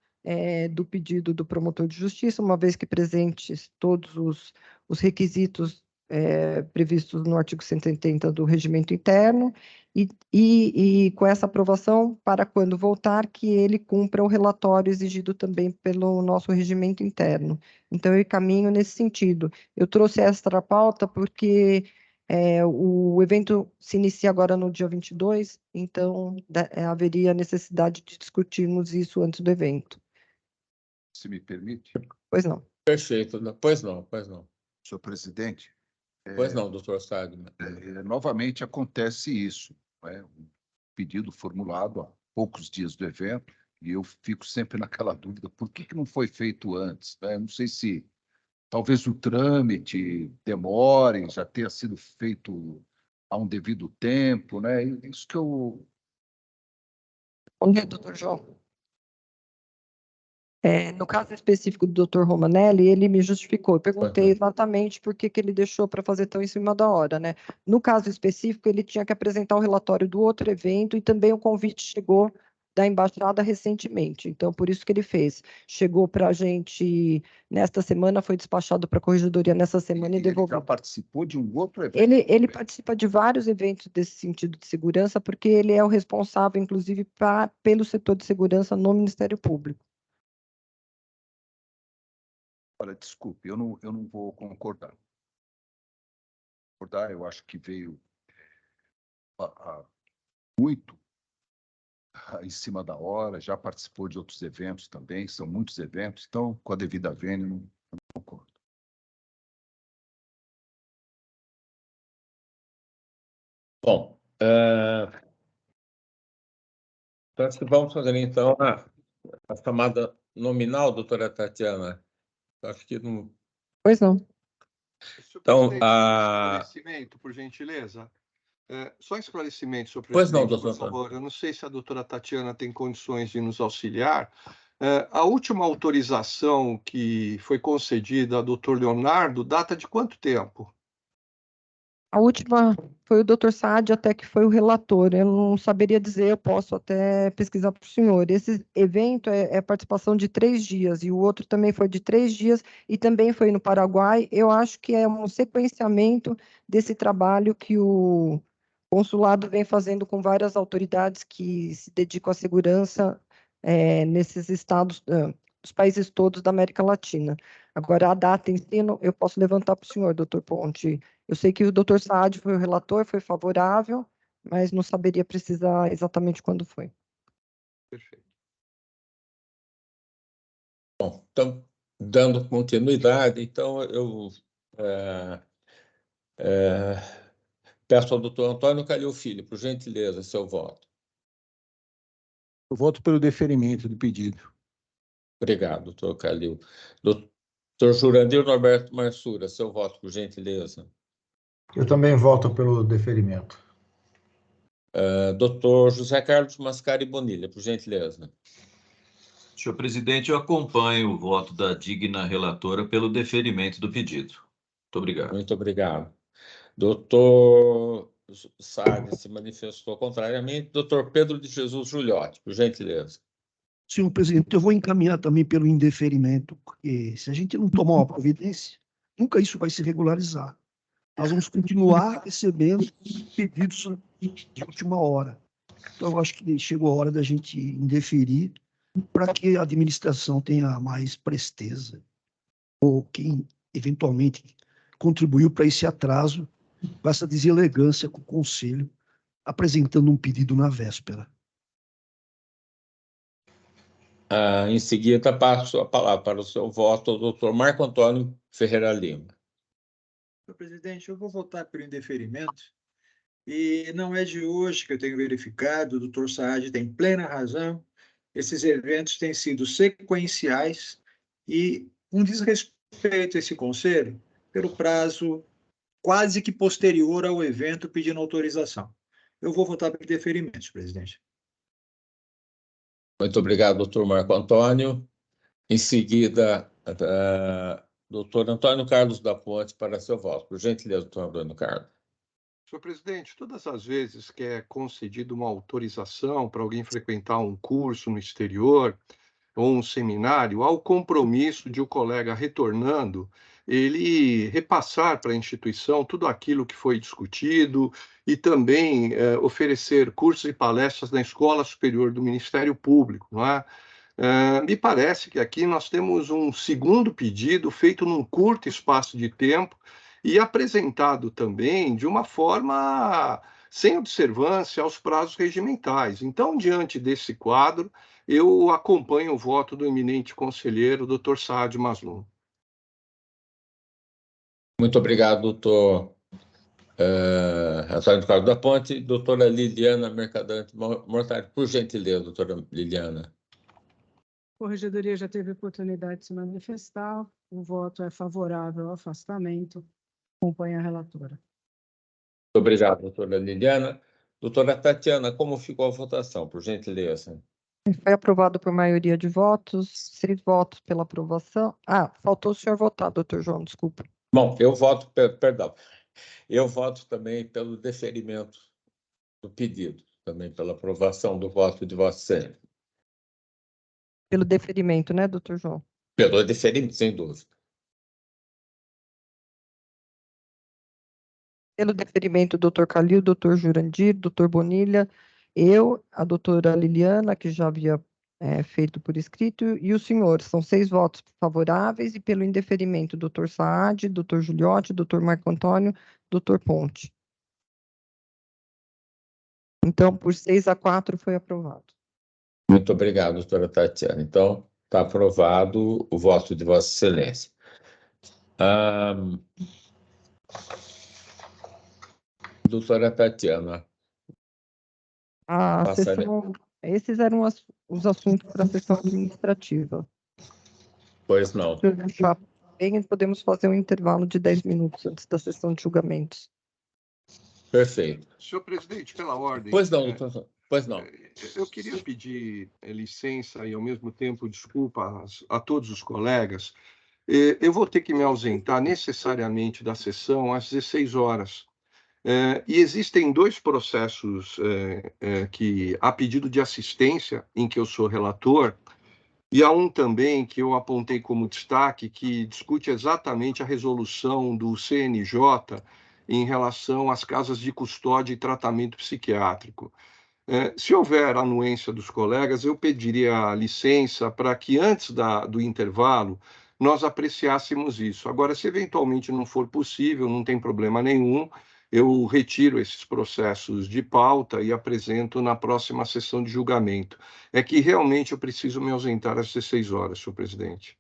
do pedido do promotor de justiça, uma vez que presentes todos os requisitos previstos no artigo 170 do Regimento Interno, e com essa aprovação, para quando voltar, que ele cumpra o relatório exigido também pelo nosso Regimento Interno. Então, eu caminho nesse sentido. Eu trouxe esta pauta porque... o evento se inicia agora no dia 22, então haveria necessidade de discutirmos isso antes do evento. Se me permite? Pois não. Perfeito. Pois não. Senhor presidente. Pois não, doutor Sagner. Novamente acontece isso. Um pedido formulado há poucos dias do evento, e eu fico sempre naquela dúvida, por que não foi feito antes? Não sei se talvez o trâmite demore, já tenha sido feito a um devido tempo, né? Isso que eu... Bom dia, doutor João. No caso específico do doutor Romanelli, ele me justificou. Eu perguntei exatamente por que ele deixou para fazer tão em cima da hora, né? No caso específico, ele tinha que apresentar o relatório do outro evento e também o convite chegou da embaixada recentemente. Então, por isso que ele fez. Chegou para a gente nesta semana, foi despachado para a Corregedoria nessa semana e devolveu. Ele já participou de um outro evento? Ele participa de vários eventos desse sentido de segurança, porque ele é o responsável, inclusive, pelo setor de segurança no Ministério Público. Olha, desculpe, eu não vou concordar. Eu acho que veio muito em cima da hora, já participou de outros eventos também, são muitos eventos, então, com a devida vênia, eu não concordo. Bom, vamos fazer, então, a chamada nominal, doutora Tatiana. Acho que não... Pois não. Então, esclarecimento, por gentileza. Só esclarecimento, senhor presidente, pois não, doutor, por favor. Eu não sei se a doutora Tatiana tem condições de nos auxiliar. A última autorização que foi concedida ao doutor Leonardo data de quanto tempo? A última foi o doutor Saad, até que foi o relator. Eu não saberia dizer, eu posso até pesquisar para o senhor. Esse evento é participação de 3 dias, e o outro também foi de 3 dias, e também foi no Paraguai. Eu acho que é um sequenciamento desse trabalho que o consulado vem fazendo com várias autoridades que se dedicam à segurança nesses estados, dos países todos da América Latina. Agora, a data em si, eu posso levantar para o senhor, doutor Ponte. Eu sei que o doutor Saad foi o relator, foi favorável, mas não saberia precisar exatamente quando foi. Perfeito. Bom, então, dando continuidade, então eu peço ao doutor Antônio Calil Filho, por gentileza, seu voto. Eu voto pelo deferimento do pedido. Obrigado, doutor Calil. Doutor Jurandir Norberto Marsura, seu voto, por gentileza. Eu também voto pelo deferimento. Doutor José Carlos Mascari Bonilha, por gentileza. Senhor presidente, eu acompanho o voto da digna relatora pelo deferimento do pedido. Muito obrigado. Muito obrigado. Doutor Saad se manifestou contrariamente. Doutor Pedro de Jesus Giuliotti, por gentileza. Senhor presidente, eu vou encaminhar também pelo indeferimento, porque se a gente não tomar uma providência, nunca isso vai se regularizar. Nós vamos continuar recebendo pedidos de última hora. Então, eu acho que chegou a hora da gente indeferir para que a administração tenha mais presteza, ou quem eventualmente contribuiu para esse atraso, com essa deselegância com o Conselho, apresentando um pedido na véspera. Em seguida, passo a palavra para o seu voto ao doutor Marco Antônio Ferreira Lima. Senhor presidente, eu vou votar pelo indeferimento, e não é de hoje que eu tenho verificado, o doutor Saad tem plena razão, esses eventos têm sido sequenciais e um desrespeito a esse conselho pelo prazo quase que posterior ao evento pedindo autorização. Eu vou votar pelo deferimento, senhor presidente. Muito obrigado, doutor Marco Antônio. Em seguida, doutor Antônio Carlos da Ponte, para seu voto. Por gentileza, doutor Antônio Carlos. Senhor presidente, todas as vezes que é concedida uma autorização para alguém frequentar um curso no exterior ou um seminário, há o compromisso de o colega retornando, ele repassar para a instituição tudo aquilo que foi discutido e também oferecer cursos e palestras na Escola Superior do Ministério Público, não é? Me parece que aqui nós temos um segundo pedido feito num curto espaço de tempo e apresentado também de uma forma sem observância aos prazos regimentais. Então, diante desse quadro, eu acompanho o voto do eminente conselheiro, Dr. Saad Maslum. Muito obrigado, doutor Antônio Carlos da Ponte. Doutora Liliana Mercadante Mortari, por gentileza, doutora Liliana. A Corregedoria já teve oportunidade de se manifestar. O voto é favorável ao afastamento. Acompanha a relatora. Muito obrigado, doutora Liliana. Doutora Tatiana, como ficou a votação, por gentileza? Foi aprovado por maioria de votos, 6 votos pela aprovação. Faltou o senhor votar, doutor João, desculpa. Bom, eu voto, perdão, eu voto também pelo deferimento do pedido, também pela aprovação do voto de Vossa Excelência. Pelo deferimento, né, doutor João? Pelo deferimento, sem dúvida. Pelo deferimento, doutor Calil, doutor Jurandir, doutor Bonilha, eu, a doutora Liliana, que já havia feito por escrito, e o senhor. São 6 votos favoráveis, e pelo indeferimento, doutor Saad, doutor Giuliotti, doutor Marco Antônio, doutor Ponte. Então, por 6-4, foi aprovado. Muito obrigado, doutora Tatiana. Então, está aprovado o voto de Vossa Excelência. Doutora Tatiana. Esses eram os assuntos para a sessão administrativa. Pois não. Bem, podemos fazer um intervalo de 10 minutos antes da sessão de julgamentos. Perfeito. Senhor presidente, pela ordem. Pois não, doutor. Pois não. Eu queria pedir licença e, ao mesmo tempo, desculpa a todos os colegas. Eu vou ter que me ausentar necessariamente da sessão às 16 horas. E existem 2 processos que, a pedido de assistência, em que eu sou relator, e há um também que eu apontei como destaque, que discute exatamente a resolução do CNJ em relação às casas de custódia e tratamento psiquiátrico. Se houver anuência dos colegas, eu pediria licença para que, antes do intervalo, nós apreciássemos isso. Agora, se eventualmente não for possível, não tem problema nenhum, eu retiro esses processos de pauta e apresento na próxima sessão de julgamento. É que realmente eu preciso me ausentar às 16 horas, senhor presidente.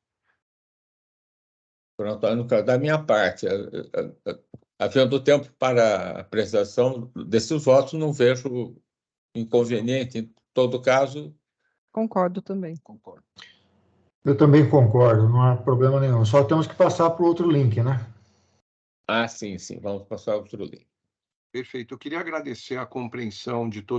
Pronto, da minha parte, havendo tempo para a apresentação desses votos, não vejo inconveniente. Em todo caso... Concordo também. Concordo. Eu também concordo, não há problema nenhum. Só temos que passar para o outro link, né? Sim, vamos passar outro link. Perfeito. Eu queria agradecer a compreensão de todos